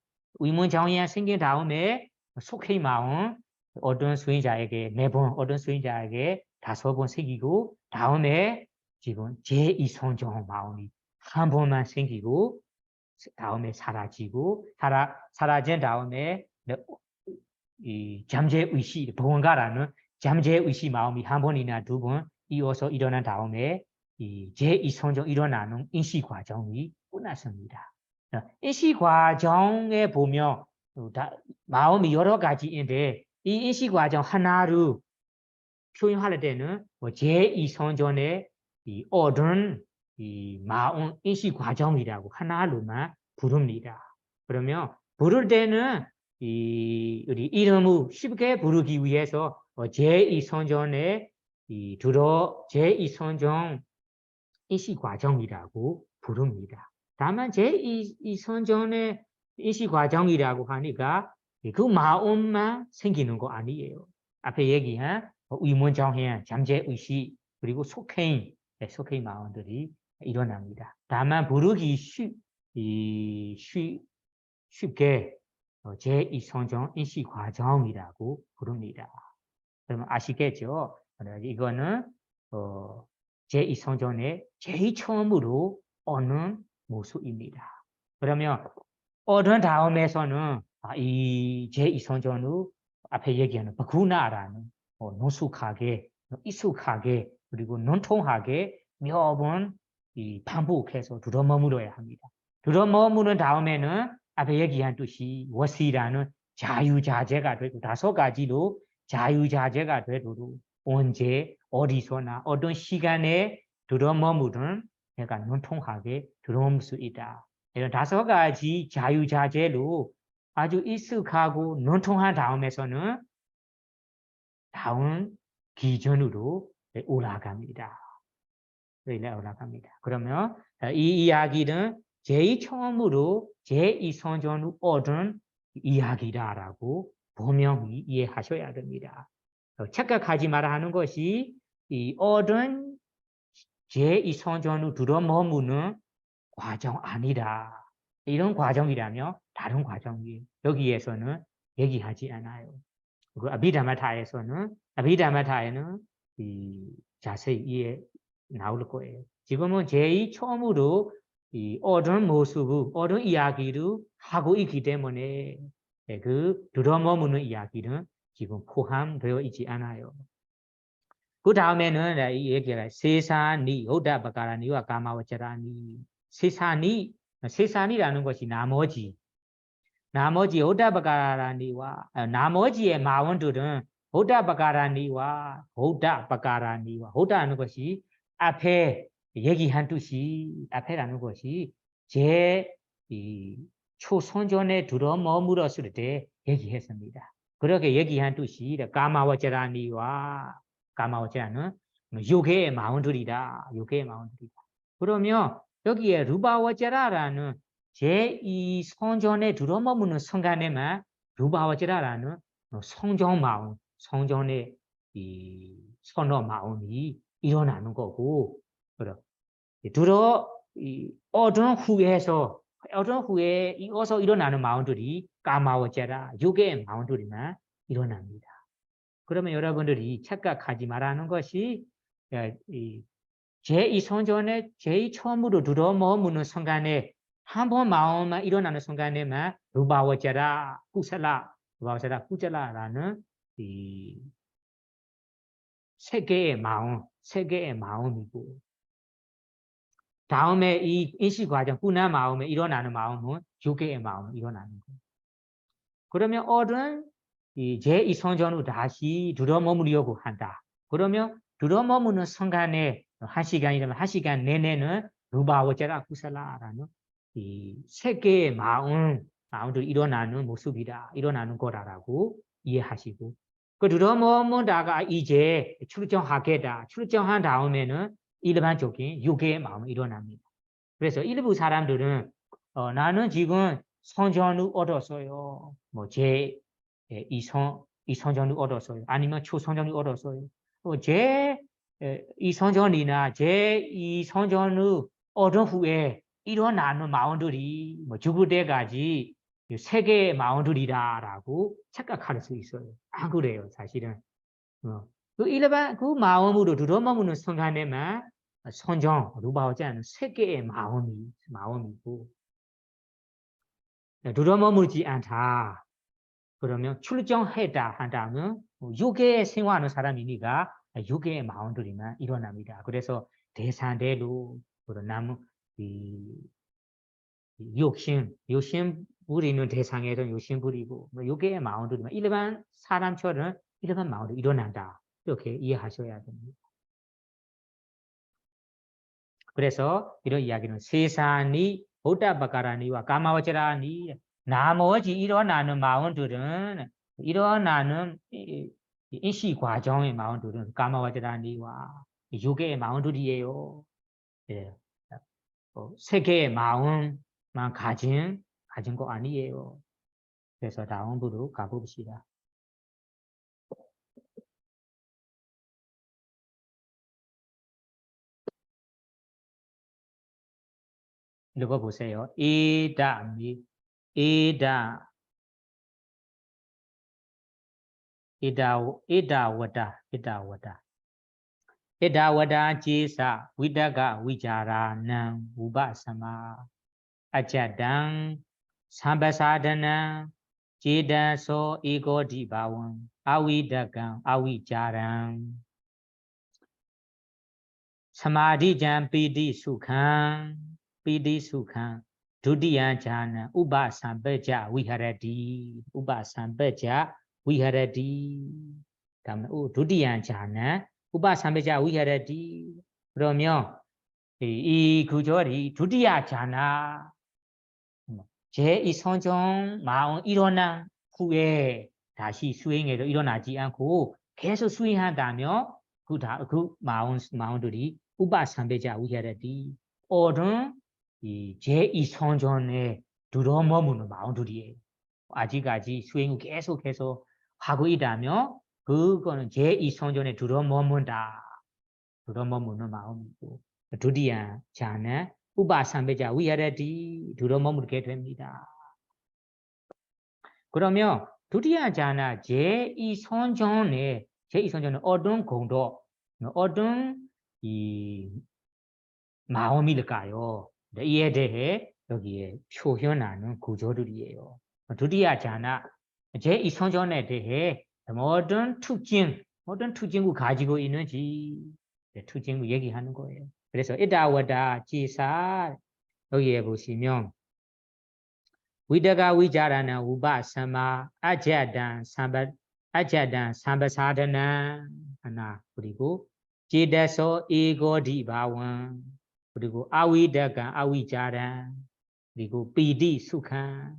생긴 다음에 속해 마음 어떤 수행자에게 4번, 어떤 수행자에게 5번 생기고 다음에 지금 제2선정 마음이 한 번만 생기고 다음에 사라지고 사라진 다음에 이 잠재의식 보원가라는 잠재의식 마음이 한 번이나 2번 이어서 일어난 다음에 이 제2선정 일어나는 인식 과정이 끝났습니다. 인식 과정에 보면 마음이 여러 가지인데 이 인식 과정 하나를 표현할 때는 제2선전의 이 얻은 이 마음 인식 과정이라고 하나로만 부릅니다. 그러면 부를 때는 우리 이름을 쉽게 부르기 위해서 제2선전의 제2선전 인식 과정이라고 부릅니다. 다만 제2선전의 인식 과정이라고 하니까 그 마음만 생기는 거 아니에요. 앞에 얘기한 의문정현, 잠재의식, 그리고 속행 마음들이 일어납니다. 다만 부르기 쉽게 제2선전 인식 과정이라고 부릅니다. 그러면 아시겠죠? 이거는 제2선전의 제일 처음으로 얻는 모습입니다. 그러면 어떤 다음에서는 이 제 이성전후 앞에 얘기하는 바구나라는 노숙하게, 익숙하게 그리고 논통하게 몇 번 이 반복해서 들어머물어야 합니다. 들어머무는 다음에는 앞에 얘기한 뜻이 워시라는 자유자재가 되고 5가지로 자유자재가 되도록 언제 어디서나 어떤 시간에 들어머무든 내가 논통하게 들어머물 수 있다. 이런 5가지 자유자재로 아주 익숙하고 논통한 다음에서는 다음 기준으로 올라갑니다. 올라갑니다. 그러면 이 이야기는 제일 처음으로 제2성전후 얻은 이야기다라고 분명히 이해하셔야 됩니다. 착각하지 말아 하는 것이 이 얻은 제2성전후 들어머무는 과정 아니다. 이런 과정이라면 다른 과정이에요. 여기에서는 얘기하지 않아요. 그 아비다마타에서는 아비다마타에는 자세히 이해 나올 거예요. 지금은 제일 처음으로 이 얻은 모습, 얻은 이야기를 하고 있기 때문에 그 들어머무는 이야기는 지금 포함되어 있지 않아요. 그 다음에는 이 얘기가 세사니, 호다바가라니와 가마와자라니. 세사니라는 것이 나머지 호다바가라니와 나머지의 마원들은 호다바가라니와 호다하는 것이 앞에 얘기한 뜻이 앞에라는 것이 제 초선전에 들어머물었을 때 얘기했습니다. 그렇게 얘기한 뜻이 가마와자라니와 가마와자라는 요괴의 마원들이다. 요괴의 마원들이다. 그러면 여기에 루바와자라라는 제2성전에 들어머무는 순간에만 루바와자라는 성전 마음, 성전의 이 선어 마음이 일어나는 거고, 얻은 후에 이어서 일어나는 마음들이 까마워제라 육의 마음들이만 일어납니다. 그러면 여러분들이 착각하지 말라는 것이 제2성전에 제일 처음으로 들어머무는 순간에 한 번 마음만 일어나는 순간에만 루바워제라 꾸젤라라는 이 세 개의 마음이고, 다음에 이 인식 과정, 꾸나 마음에 일어나는 마음은 6개의 마음이 일어나는 거예요. 그러면 어른 제2성전으로 다시 들어머무려고 한다. 그러면 들어머무는 순간에 1시간이라면 1시간 내내는 루바워제라 꾸셀라라는 이 세 개의 마음도 일어나는 모습이다. 일어나는 거라고 이해하시고, 그 들어머무다가 이제 출정하겠다. 출정한 다음에는 일반적인 6개의 마음이 일어납니다. 그래서 일부 사람들은 나는 지금 성전을 얻었어요. 뭐 제2성전을 얻었어요. 아니면 초성전을 얻었어요. 제2성전이나 제2성전을 얻은 후에 일어나는 마음들이 뭐 죽을 때까지 세 개의 마음들이다라고 착각할 수 있어요. 안 그래요, 사실은. 그 마음으로 들어머무는 순간에만 성전, 루바오지 않은 세 개의 마음이고, 들어머물지 않다. 그러면 출정했다 한다면 6개의 생활하는 사람이니까 6개의 마음들이만 일어납니다. 그래서 대산대로 나무 욕심 부리는 대상에서는 욕심 부리고 6개의 마음들이만 일반 사람처럼 일반 마음으로 일어난다. 이렇게 이해하셔야 됩니다. 그래서 이런 이야기는 세상이 호다바가라니와 까마와자라니 나머지 일어나는 마음들은 일어나는 인시 과정의 마음들은 까마와자라니와 6개의 마음들이에요. 예. 세 개의 마음만 가진 거 아니에요. 그래서 다음으로 가봅시다. 읽어보세요. 에다와다 제사 위다가 위자라는 우바사마 아자당 삼바사다나 제다소 이고디바원 아위다강 아위자랑 사마디잔 피디수칸 피디수칸 두디야자나 우바삼베자 위하라디 우바삼베자 위하라디 다음에 두디야자나 우바삼베자 위하라디 그러면 이 구절이 두디야자나 제 이 성종 마음 일어난 후에 다시 수행해도 일어나지 않고 계속 수행한다면 그 마음들이 우바삼배자 위하라디 어른 제2 성전에 들어머무는 마음들이에요. 아직까지 수행을 계속해서 하고 있다면 그거는 제2 성전에 들어머문다. 들어머무는 마음이고 두디야 자는 우바삼배자 위하라디 들어머물게 됩니다. 그러면 두디야 자나 제2 성전에 제2 성전은 어떤 공도 어떤 이 마음일까요? 이에 대해 여기에 표현하는 구조들이에요. 두디야 자나 제2 성전에 대해 어떤 특징을 가지고 있는지 특징을 얘기하는 거예요. 그래서 이다와다 지사 여기에 보시면 위다가 위자라나 우바사마 아자단 삼바사다나 하나 그리고 제다소 이고디바원 그리고 아위다가 아위자란 그리고 비디수칸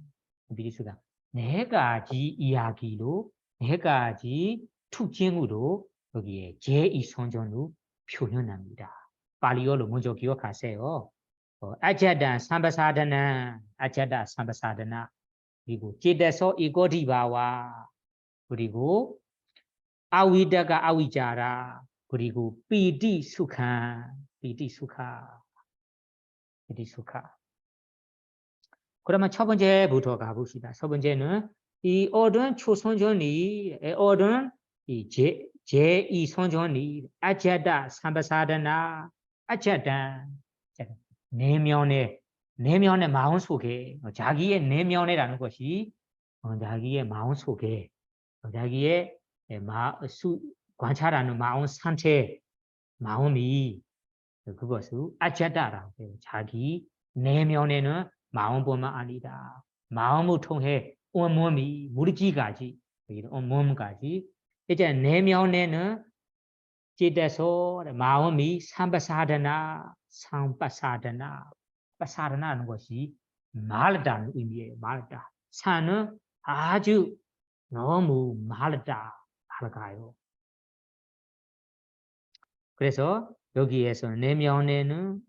네 가지 이야기로 네 가지 특징으로 여기에 제2 성전으로 표현합니다. 발리어로 먼저 기억하세요. 아자단 삼바사다나 아자다 삼바사다나 그리고 제다소 이고디바와 그리고 아위다가 아위자라 그리고 비디수칸 비디수카 그러면 첫 번째부터 가봅시다. 첫 번째는 이 어떤 초선전이 어떤 이 제2 선전이 아자다 삼바사다나 아자다 내면의 마음 속에 자기의 내면이라는 것이 자기의 마음 속에 자기의 관찰하는 마음 상태 마음이 그것을 아자다라고 해요. 자기 내면에는 마음뿐만 아니다. 마음을 통해 온몸이 무르지까지 온몸까지 이제 내면에는 찌대서 마음이 삼바사다나 파사다나라는 것이 말다는 의미예요. 말다. 산은 아주 너무 맑아요. 그래서 여기에서 내면의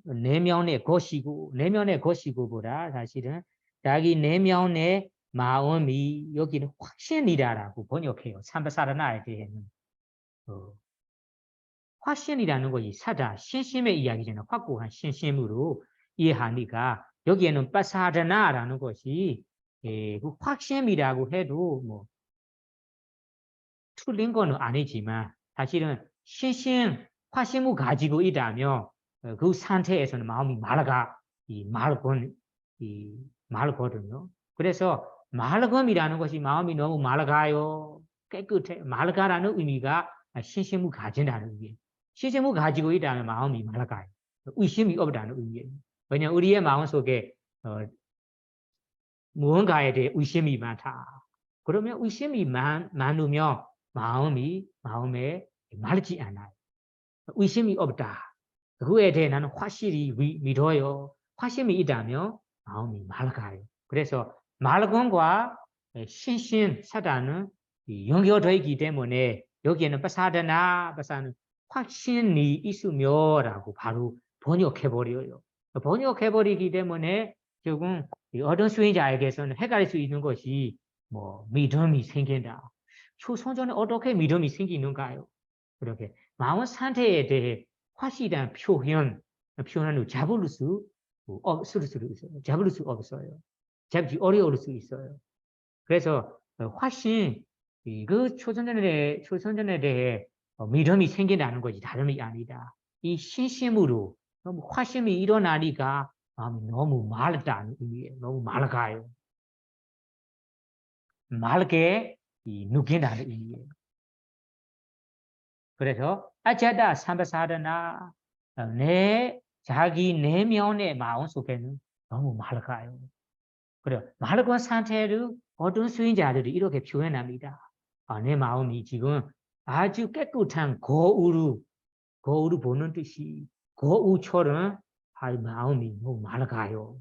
것이고보다 사실은 자기 내면의 마음이 여기는 확신이라고 번역해요. 삼바사다나에 대해는 확신이라는 것이 사다 신심의 이야기잖아요. 확고한 신심으로 이해하니까 여기에는 파사다나라는 것이 그 확신이라고 해도 뭐 틀린 거는 아니지만 사실은 확신을 가지고 있다면 그 상태에서는 마음이 맑거든요. 그래서 맑음이라는 것이 마음이 너무 맑아요. 깨끗해. 맑아라는 의미가 신심을 가진다는 의미예요. 신심을 가지고 있다면 마음이 맑아요. 의심이 없다는 의미예요. 왜냐하면 우리의 마음속에 무언가에 대해 의심이 많다. 그러면 의심이 많으면 마음에 맑지 않아요. 의심이 없다. 그거에 대해 나는 확실히 믿어요. 확신이 있다면 마음이 맑아요. 그래서 맑음과 신심, 사다는 연결되어 있기 때문에 여기에는 파사는 확신이 있으며라고 바로 번역해버려요. 번역해버리기 때문에 조금 어떤 수행자에게서는 헷갈릴 수 있는 것이 뭐 믿음이 생긴다. 초선전에 어떻게 믿음이 생기는가요? 그렇게 마음 상태에 대해 확실한 표현을 잡을 수 있어요. 잡을 수 없어요. 잡기 어려울 수 있어요. 그래서 확신, 그 초선전에 대해 믿음이 생긴다는 것이 다름이 아니다. 이 신심으로 너무 확신이 일어나니까 마음이 너무 맑다는 의미예요. 너무 맑아요. 말게 이 누긴다는 의미예요. 그래서 아차다 삼바사르나 내 자기 내면의 마음 속에는 너무 맑아요. 그래요. 맑은 상태로 어떤 수행자들이 이렇게 표현합니다. 내 마음이 지금 아주 깨끗한 거울을 보는 듯이 거울처럼 마음이 너무 맑아요.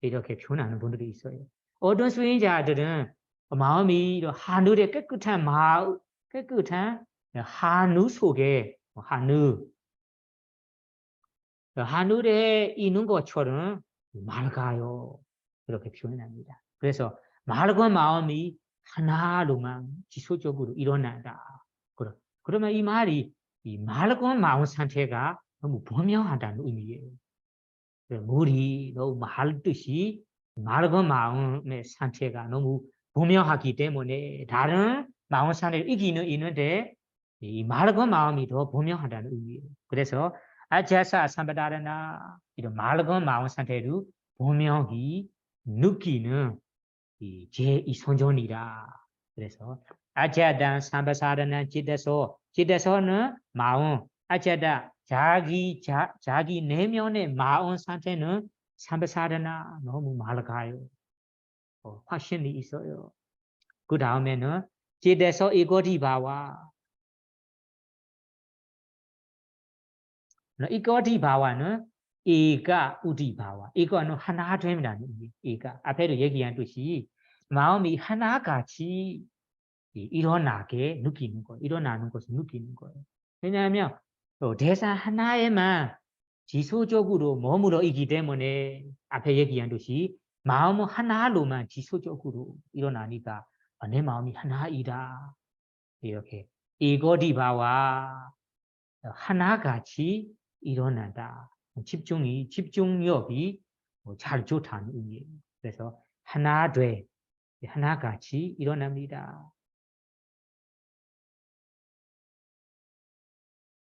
이렇게 표현하는 분들이 있어요. 어떤 수행자들은 마음이 하늘의 깨끗한 마음, 깨끗한 하늘 속에 하늘에 있는 것처럼 맑아요. 이렇게 표현합니다. 그래서 맑은 마음이 하나로만 지속적으로 일어난다. 그러면 이 말이 이 맑은 마음 상태가 너무 분명하다는 의미예요. 물이 너무 맑듯이 맑은 마음의 상태가 너무 분명하기 때문에 다른 마음 상태를 이기는 있는데 이 맑은 마음이 더 분명하다는 의미예요. 그래서 아자사 삼바다라나 이런 맑은 마음 상태를 분명히 느끼는 이 제2선전이라. 그래서 아자단 삼바사라나 지대서는 마음 아자다 자기 내면의 마음 상태는 삼바사라나 너무 맑아요. 확신이 있어요. 그 다음에는 지대서 이거디바와 이거디바와는 에가 우디바와 이거는 하나 된다는 얘기가 앞에도 얘기한 듯이 마음이 하나같이 일어나게 느끼는 거예요. 일어나는 것을 느끼는 거예요. 왜냐하면 대상 하나에만 지속적으로 머물러 있기 때문에 앞에 얘기한 듯이 마음은 하나로만 지속적으로 일어나니까 내 마음이 하나이다. 이렇게 이거디바와 하나같이 일어난다. 집중력이 잘 좋다는 의미예요. 그래서 하나같이 일어납니다.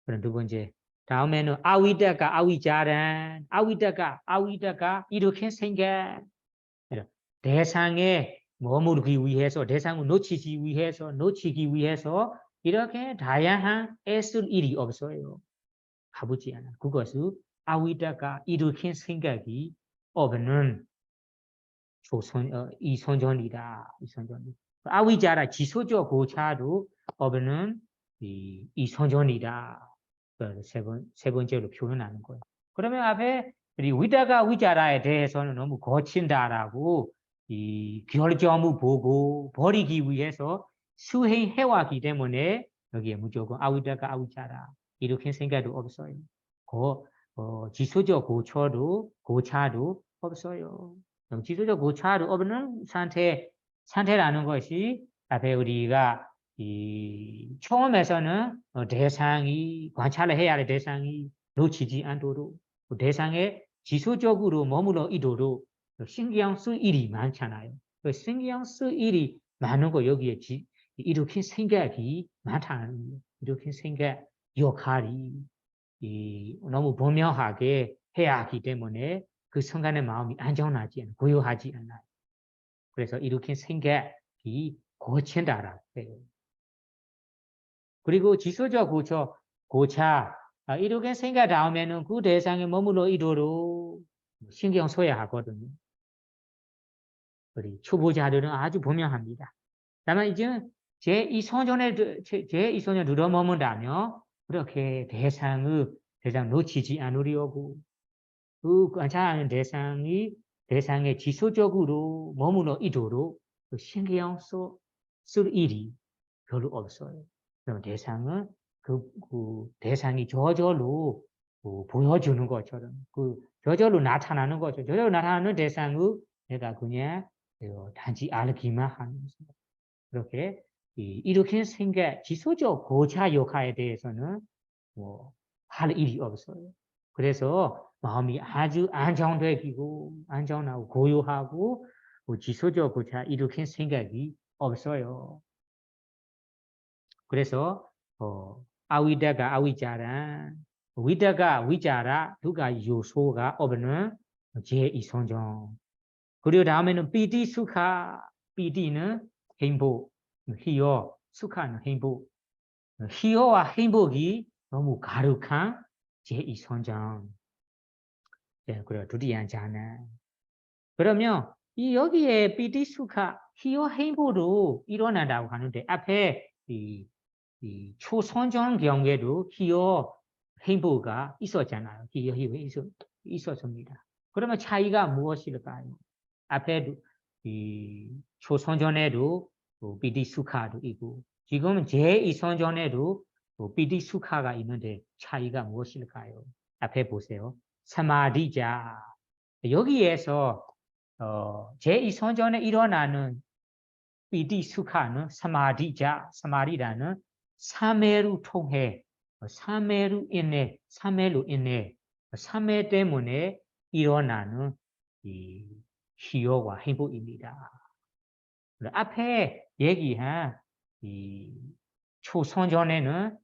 그럼 두 번째, 다음에는 아위다가 이렇게 생겨. 대상에 머무르기 위해서, 대상을 놓치기 위해서 이렇게 다양한 애쓸 일이 없어요. 가보지 않아. 그것을 아위다가 이렇게 생각이 없는 이선전이다. 아위자라 지소적 고차도 없는 이선전이다. 세 번째로 표현하는 거예요. 그러면 앞에 위다가 위자라에 대해서는 너무 거친다라고 이 결점을 보고 버리기 위해서 수행해왔기 때문에 여기에 무조건 아위다가 아위자라 이렇게 생각도 없어요. 지소적 고차도 없어요. 지소적 고차도 없는 상태라는 것이 앞에 우리가 처음에서는 대상이 관찰을 해야 할 대상이 놓치지 않도록 대상에 지속적으로 머물러 있도록 신경 쓸 일이 많잖아요. 신경 쓸 일이 많은 거 여기에 이렇게 생각이 많다는 이렇게 생각 역할이 너무 분명하게 해야 하기 때문에 그 순간의 마음이 안정하지 않아요. 고요하지 않아요. 그래서 이렇게 생각이 고친다라고 해요. 그리고 지소적 고차 이렇게 생각 다음에는 그 대상에 머물러 있도록 신경 써야 하거든요. 우리 초보자들은 아주 분명합니다. 다만 이제 제2선전에 들어 머문다면 그렇게 대상 놓치지 않으려고 그 관찰하는 대상에 지속적으로 머물러 있도록 신경 쓸 일이 별로 없어요. 그럼 대상은 그 대상이 저절로 보여주는 것처럼 저절로 나타나는 거죠. 저절로 나타나는 대상을 내가 그냥 단지 알기만 하면서 그렇게 이렇게 지속적 고차 역할에 대해서는 할 일이 없어요. 그래서 마음이 아주 안정하고 고요하고 지속적 고차 이렇게 생각이 없어요. 그래서 아위다가 아위자라 위다가 위자라 두가 요소가 없는 제2선정. 그리고 다음에는 피디 수카 피디는 행복, 희요, 숙하는 행복. 희요와 행복이 너무 가득한 제2선정. 네, 그래, 두리안자는. 그러면 이 여기에 삐디 수카, 희요 행복으로 일어난다고 하는데 앞에 이 초선정 경우에도 희요 행보가 있었잖아요. 희요 있었습니다. 그러면 차이가 무엇일까요? 앞에 이 초선전에도 비디 수카도 있고 지금 제2선전에도 비디 수카가 있는데 차이가 무엇일까요? 앞에 보세요. 사마디자. 여기에서 제2선전에 일어나는 비디 수카는 사마디자, 사마디라는 3회로 통해 3회로 인해 3회 때문에 일어나는 이 희요와 행복입니다. 앞에 얘기한 이 초선전에는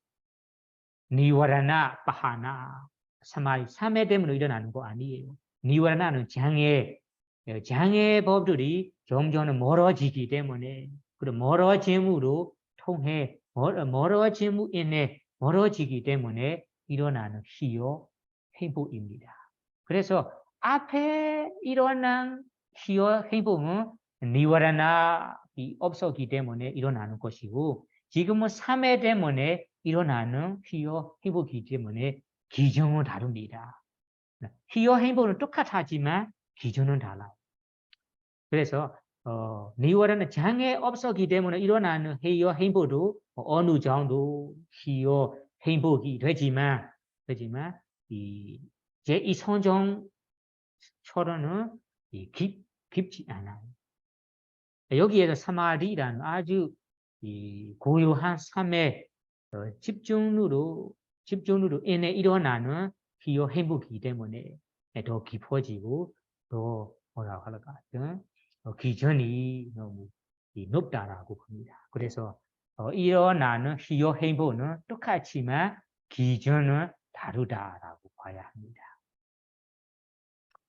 니와라나 파하나 3회 때문에 일어나는 거 아니에요. 니와라나는 장애 법들이 점점 멀어지기 때문에 그리고 멀어짐으로 통해 멀어짐으로 인해 멀어지기 때문에 일어나는 희요 행복입니다. 그래서 앞에 일어난 희요 행복은 니와라나이 없었기 때문에 일어나는 것이고 지금은 3회 때문에 일어나는 희요 행복이기 때문에 기준은 다릅니다. 희요 행복은 똑같하지만 기준은 달라요. 그래서 니워라는 장애 없었기 때문에 일어나는 희요 행복도 어느 정도 희요 행복이 되지만 이 제2선정처럼은 깊지 않아요. 여기에서 사마리라는 아주 고요한 삶의 집중으로 인해 일어나는 희요 행복이기 때문에 더 깊어지고 더 뭐라고 할까 기준이 너무 높다라고 봅니다. 그래서 일어나는 희요 행복은 똑같지만 기준은 다르다라고 봐야 합니다.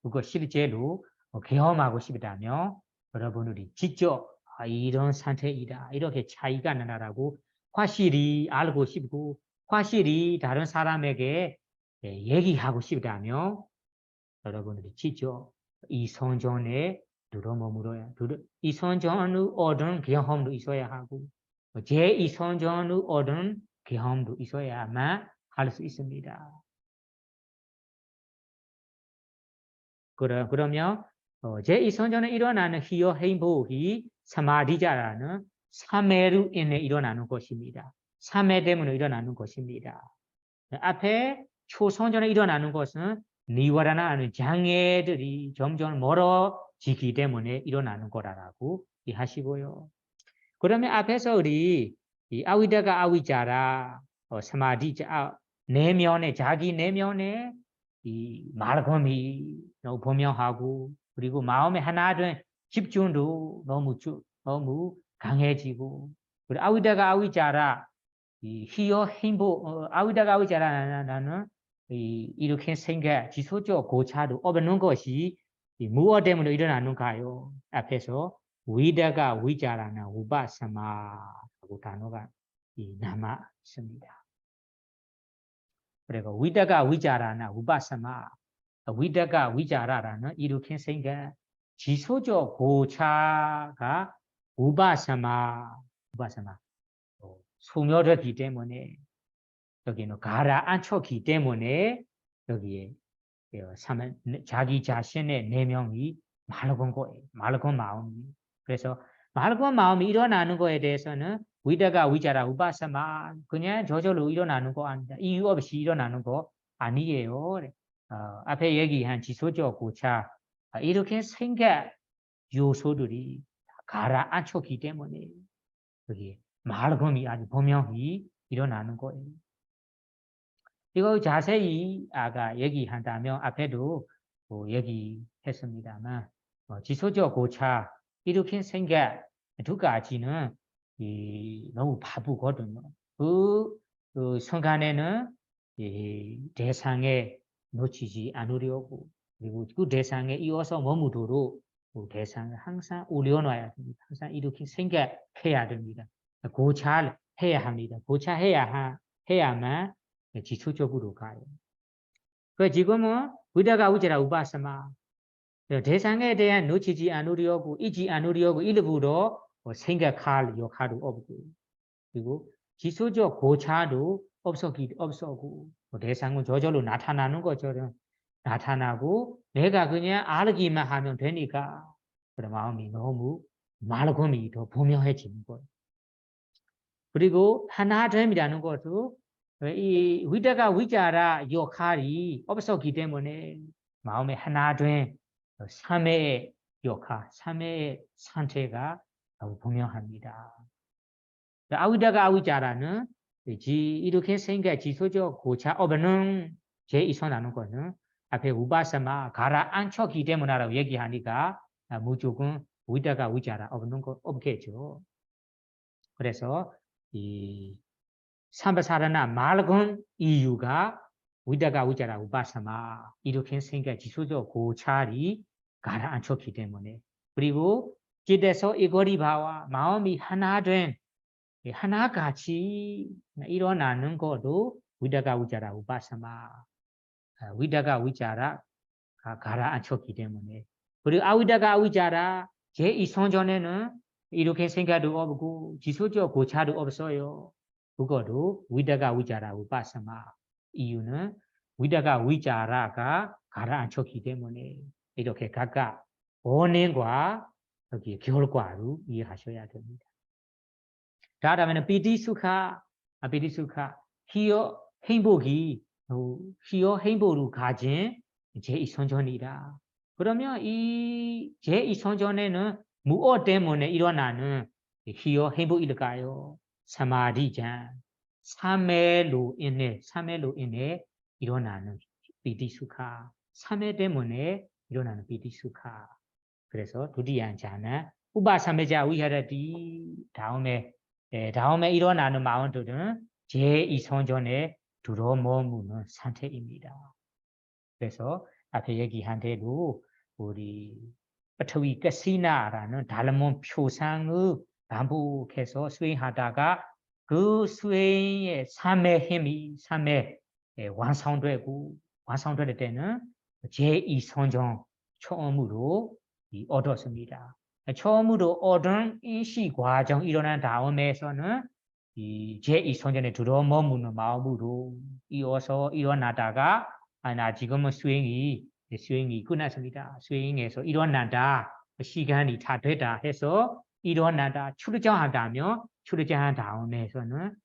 그거 실제로 경험하고 싶다면 여러분들이 직접 이런 상태이다 이렇게 차이가 나라고 확실히 알고 싶고 확실히 다른 사람에게 얘기하고 싶다면 여러분들이 직접 이 선전에 들어머물어야 이 선전을 얻은 경험도 있어야 하고 제2 선전을 얻은 경험도 있어야만 할 수 있습니다. 그러면 제2선전에 일어나는 희요 행복이 사마디자라는 3회로 인해 일어나는 것입니다. 3회 때문에 일어나는 것입니다. 앞에 초선전에 일어나는 것은 니와라나는 장애들이 점점 멀어지기 때문에 일어나는 거라고 하시고요. 그러면 앞에서 우리 이 아위다가 아위자라 사마디자 내면에 자기 내면에 이 말검이 너무 분명하고 그리고 마음에 하나된 집중도 너무 강해지고 그리고 아위다가 아위자라 이 희요 행복 아위다가 아위자라는 이렇게 생각 지속적 고차도 없는 것이 무엇 때문에 일어나는가요? 앞에서 위다가 위자라는 우바사마라고 단어가 남아 있습니다. 그리고 위다가 위자라는 우바사마 위다가 위자라는 이렇게 생각 지속적 고차가 우바사마 소멸하기 때문에 여기는 가라앉혔기 때문에 여기에 자기 자신의 내면이 맑은 거예요. 맑은 마음이. 그래서 맑은 마음이 일어나는 거에 대해서는 위다가 위자라 우바사마 그냥 저절로 일어나는 거 아니다. 이유 없이 일어나는 거 아니에요. 앞에 얘기한 지소적 고차 이렇게 생각 요소들이 가라앉혔기 때문에 여기 맑음이 아주 분명히 일어나는 거예요. 이거 자세히 아까 얘기한다면 앞에도 얘기했습니다만 지소적 고차 이렇게 생각 두 가지는 너무 바쁘거든요. 그 순간에는 대상에 놓치지 않으려고 그리고 그 대상에 이어서 머무도록 대상 항상 올려놔야 됩니다. 항상 이렇게 생각해야 됩니다. 고찰해야 합니다. 고찰해야만 지속적으로 가요. 그 지금은 위다가 우지라 우바사마 대상에 대한 놓치지 않으려고 잊지 않으려고 일부러 생각할 역할도 없고 그리고 지속적 고찰도 없었고 대상은 저절로 나타나는 것처럼 나타나고 내가 그냥 알기만 하면 되니까 그런 마음이 너무 말고미 더 분명해지는 거예요. 그리고 하나됨이라는 것도 이 위다가 위자라 역할이 없었기 때문에 마음에 하나된 삼의 역할, 삼의 상태가 너무 분명합니다. 아위다가 아위자라는 이렇게 생각 지속적 고차 없는 제 이선하는 거는 앞에 우바사마 가라앉혔기 때문이라고 얘기하니까 무조건 위다가 위자라 없는 거 없겠죠. 그래서 이 삼바사라나 말건 이유가 위다가 위자라 우바사마 이렇게 생각 지속적 고찰이 가라앉혔기 때문에 그리고 기대서 이거리 바와 마음이 하나된 하나같이 일어나는 것도 위다가 위자라 우바사마 위다가 위자라 가라앉혔기 때문에 그리고 아위다가 아위자라 제 이성전에는 이렇게 생각도 없고 지속적 고찰도 없어요. 그것도 위다가 위자라 우바사마 이유는 위다가 위자라가 가라앉혔기 때문에 이렇게 각각 원인과 여기 결과로 이해하셔야 됩니다. 다음에는 피디수카 희어 행복이 희어 행복으로 가진 제2선전이다. 그러면 이 제2선전에는 무엇 때문에 일어나는 희어 행복일까요? 사마디잔 삼매로 인해 일어나는 피디수카 삼매 때문에 일어나는 피디수카 그래서 두디안자는 우바삼매자 위하라디 다음에 일어나는 마음들은 제2선전에 들어머무는 상태입니다. 그래서 앞에 얘기한 대로 우리 pඨ위 가시나라는 달몬 표상을 반복해서 수행하다가 그 수행의 삶의 힘이 삶의 완성될 때는 제2선전 처음으로 얻었습니다. 처음으로 얻은 인식 과정 일어난 다음에서는 이 제2선전에 들어머무는 마음으로 이어서 일어나다가 나 지금은 수행이 끝났습니다. 수행에서 일어난다. 시간이 다 됐다 해서 일어난다. 출정한다면 출정한 다음에서는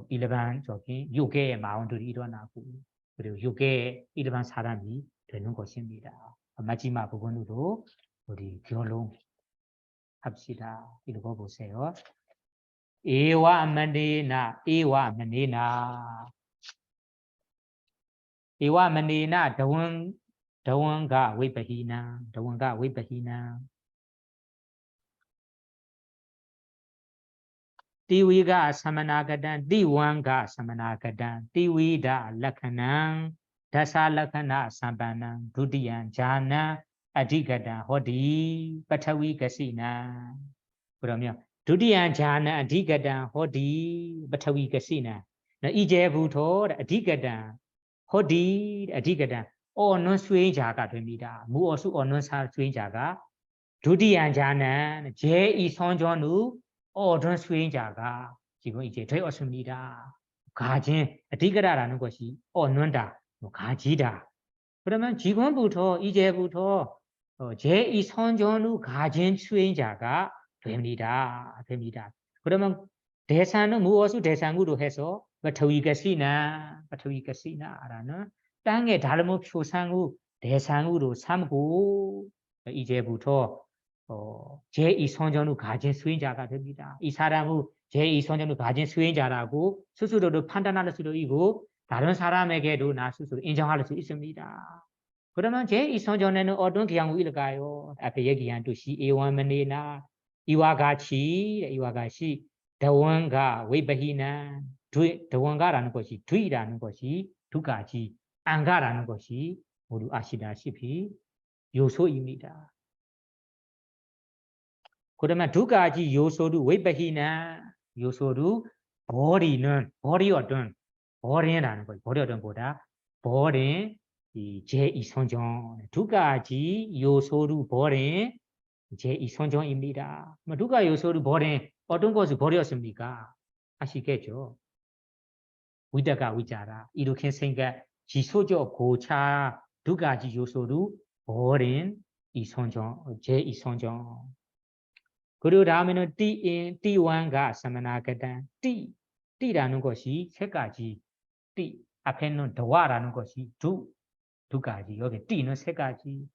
일반적인 6개의 마음들이 일어나고 그리고 6개의 일반 사람이 되는 것입니다. 마지막 부분으로 우리 결론합시다. 읽어보세요. 에와 머네나 더원가 위바히나 띠위가 사마나가단 띠왕가 사마나가단 띠위다 라카낭 다사 라카나 삼바낭 두디양 자나 아디가단 호디 pඨ위 가시나 그러면 두디양 자나 아디가단 호디 pඨ위 가시나 이제부터 아디가단 호디 아디가단 언론 수행자가 됩니다. 무엇을 언론 수행자가 두디양 자나 제2선전후 얻은 수행자가 지금 이제 되었습니다. 가진 아디가라는 것이 얻는다, 가지다. 그러면 지금부터 이제부터 제2선전후 가진 수행자가 됩니다. 그러면 대상은 무엇을 대상으로 해서 pඨ위가시나라는 땅의 다른 표상후 대상으로 삼고 이제부터 제2선전후 가진 수행자가 됩니다. 이 사람은 제2선전후 가진 수행자라고 스스로를 판단할 수도 있고 다른 사람에게도 나 스스로 인정할 수 있습니다. 그러면 제2선전에는 어떤 경우일까요? 앞에 얘기한 듯이 에원머네나 이와 같이 더원가 위바히나 더원가라는 것이 뒤라는 것이 두 가지 안가라는 것이 모두 아시다시피 요소입니다. 그러면 두 가지 요소도 웨이바히나 요소도 버리 어떤 버린이라는 거예요. 버리 어떤 보다 버린 이 제2선정 두 가지 요소로 버린 제2선정입니다. 누가 요소로 버린 어떤 것을 버렸습니까? 아시겠죠? 위다가 위자라 이렇게 생각 지소적 고차 두 가지 요소로 버린 이선정 제2선정 그리고 다음에는 T1가 사마나가단 T라는 것이 세 가지 T 앞에는 더와라는 것이 두 가지 여기 T는 세 가지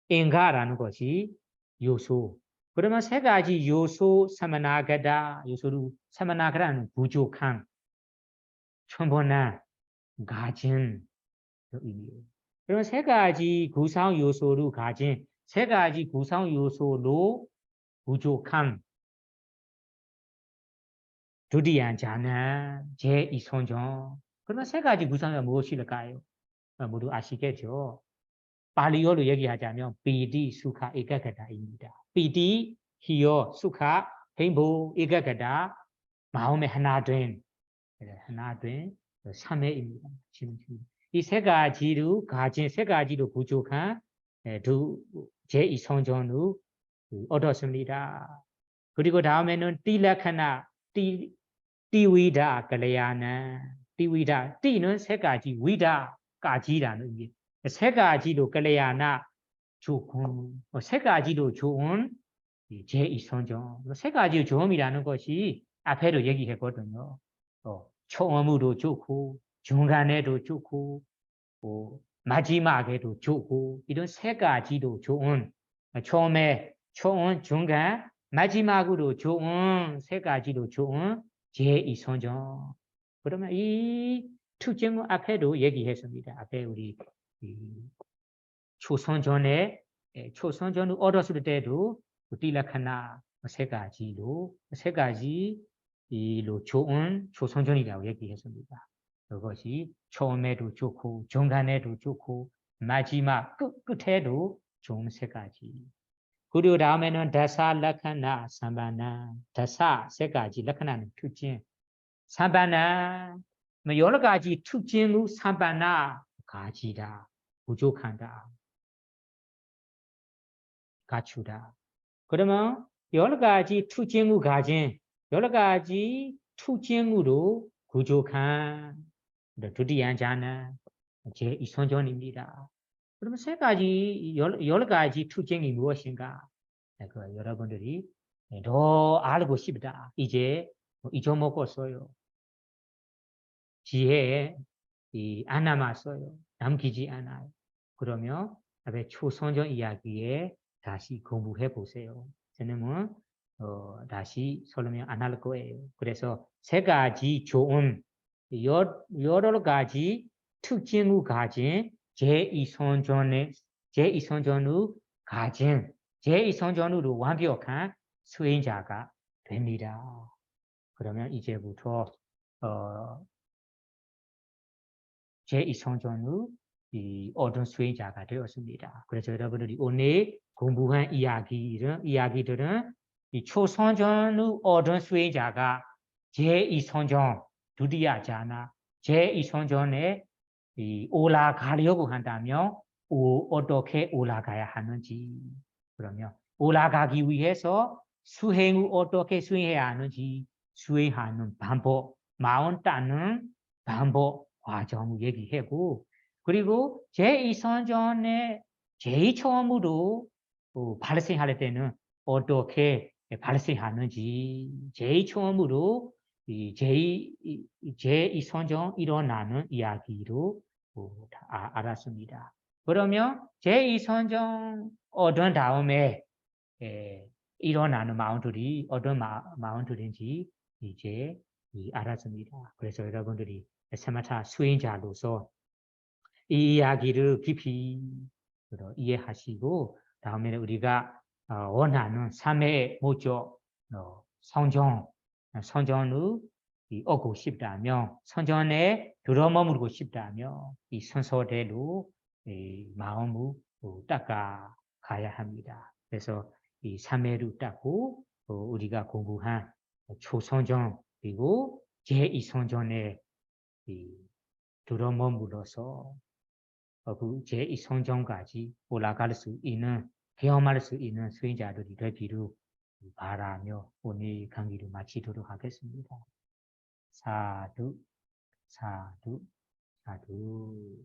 인가라는 것이 요소 그러면 세 가지 요소 사마나가다 요소로 사마나가다는 부족한 천번한 가진 의미예요. 그러면 세 가지 구성 요소로 가진 세 가지 구성 요소로 부족한 두디안 자는 제2선정 그러면 세 가지 구성이 무엇일까요? 모두 아시겠죠? 발리어로 얘기하자면 비디 수카 에가가다입니다. 비디 히어 수카 행복 에가가다 마음의 하나된 3회입니다. 이 세 가지로 가진 세 가지로 부족한 두 제2성전을 얻었습니다. 그리고 다음에는 띠라카나 띠위다 갈레야나 띠위다 띠는 세 가지 위다 가지라는 의미 세 가지로 갈레야나 좋은 세 가지로 좋은 제2성전 세 가지 좋음이라는 것이 앞에도 얘기했거든요. 처음으로 좋고 중간에도 좋고 마지막에도 좋고 이런 세 가지도 좋은 처음에 좋은 중간 마지막으로 좋은 세 가지도 좋은 제2선정 그러면 이 특징 앞에도 얘기했습니다. 앞에 우리 초선전을 얻었을 때도 띠라카나 세 가지로 좋은 초선전이라고 얘기했습니다. 그것이 처음에도 좋고 중간에도 좋고 마지막 끝에도 좋은 세 가지. 그리고 다음에는 다사 라카나 삼바나 다사 세 가지 라카나는 특징 삼바나 여러 가지 특징의 삼바나 가지다 부족한다 갖추다. 그러면 여러 가지 특징을 가진 여러 가지 특징으로 부족한 두디안자는 제2선전입니다. 그러면 세 가지 여러 가지 특징이 무엇인가? 그 여러분들이 더 알고 싶다. 이제 잊어먹었어요. 지혜에 안 남았어요. 남기지 않아요. 그러면 앞에 초선전 이야기에 다시 공부해 보세요. 저는 다시 설명 안 할 거예요. 그래서 세 가지 좋은 여러 가지 특징을 가진 제2선전을 가진 제2선전으로 완벽한 수행자가 됩니다. 그러면 이제부터 제2성전의 얻은 수행자가 되었습니다. 그래서 여러분들이 오늘 공부한 이야기들은 이 초선전의 얻은 수행자가 제2성전 두디야자나 제2성전에 올라가려고 한다면 어떻게 올라가야 하는지 그러면 올라가기 위해서 수행을 어떻게 수행해야 하는지 수행하는 방법 마음 따는 방법 과정을 얘기하고 그리고 제2선전에 제일 처음으로 발생할 때는 어떻게 발생하는지 제일 처음으로 제2선전 일어나는 이야기로 알았습니다. 그러면 제2선전 얻은 다음에 일어나는 마음들이 어떤 마음들인지 이제 알았습니다. 그래서 여러분들이 세마타 수행자로서 이 이야기를 깊이 이해하시고 다음에는 우리가 원하는 삶의 목적 선전을 얻고 싶다면 선전에 들어머물고 싶다면 이 순서대로 마음을 닦아 가야 합니다. 그래서 이 삼매루 닦고 우리가 공부한 초선정 그리고 제2선전에 들어 머물러서 그 제2선전까지 올라갈 수 있는 경험할 수 있는 수행자들이 되기를 바라며 오늘 강의를 마치도록 하겠습니다. 사두, 사두, 사두.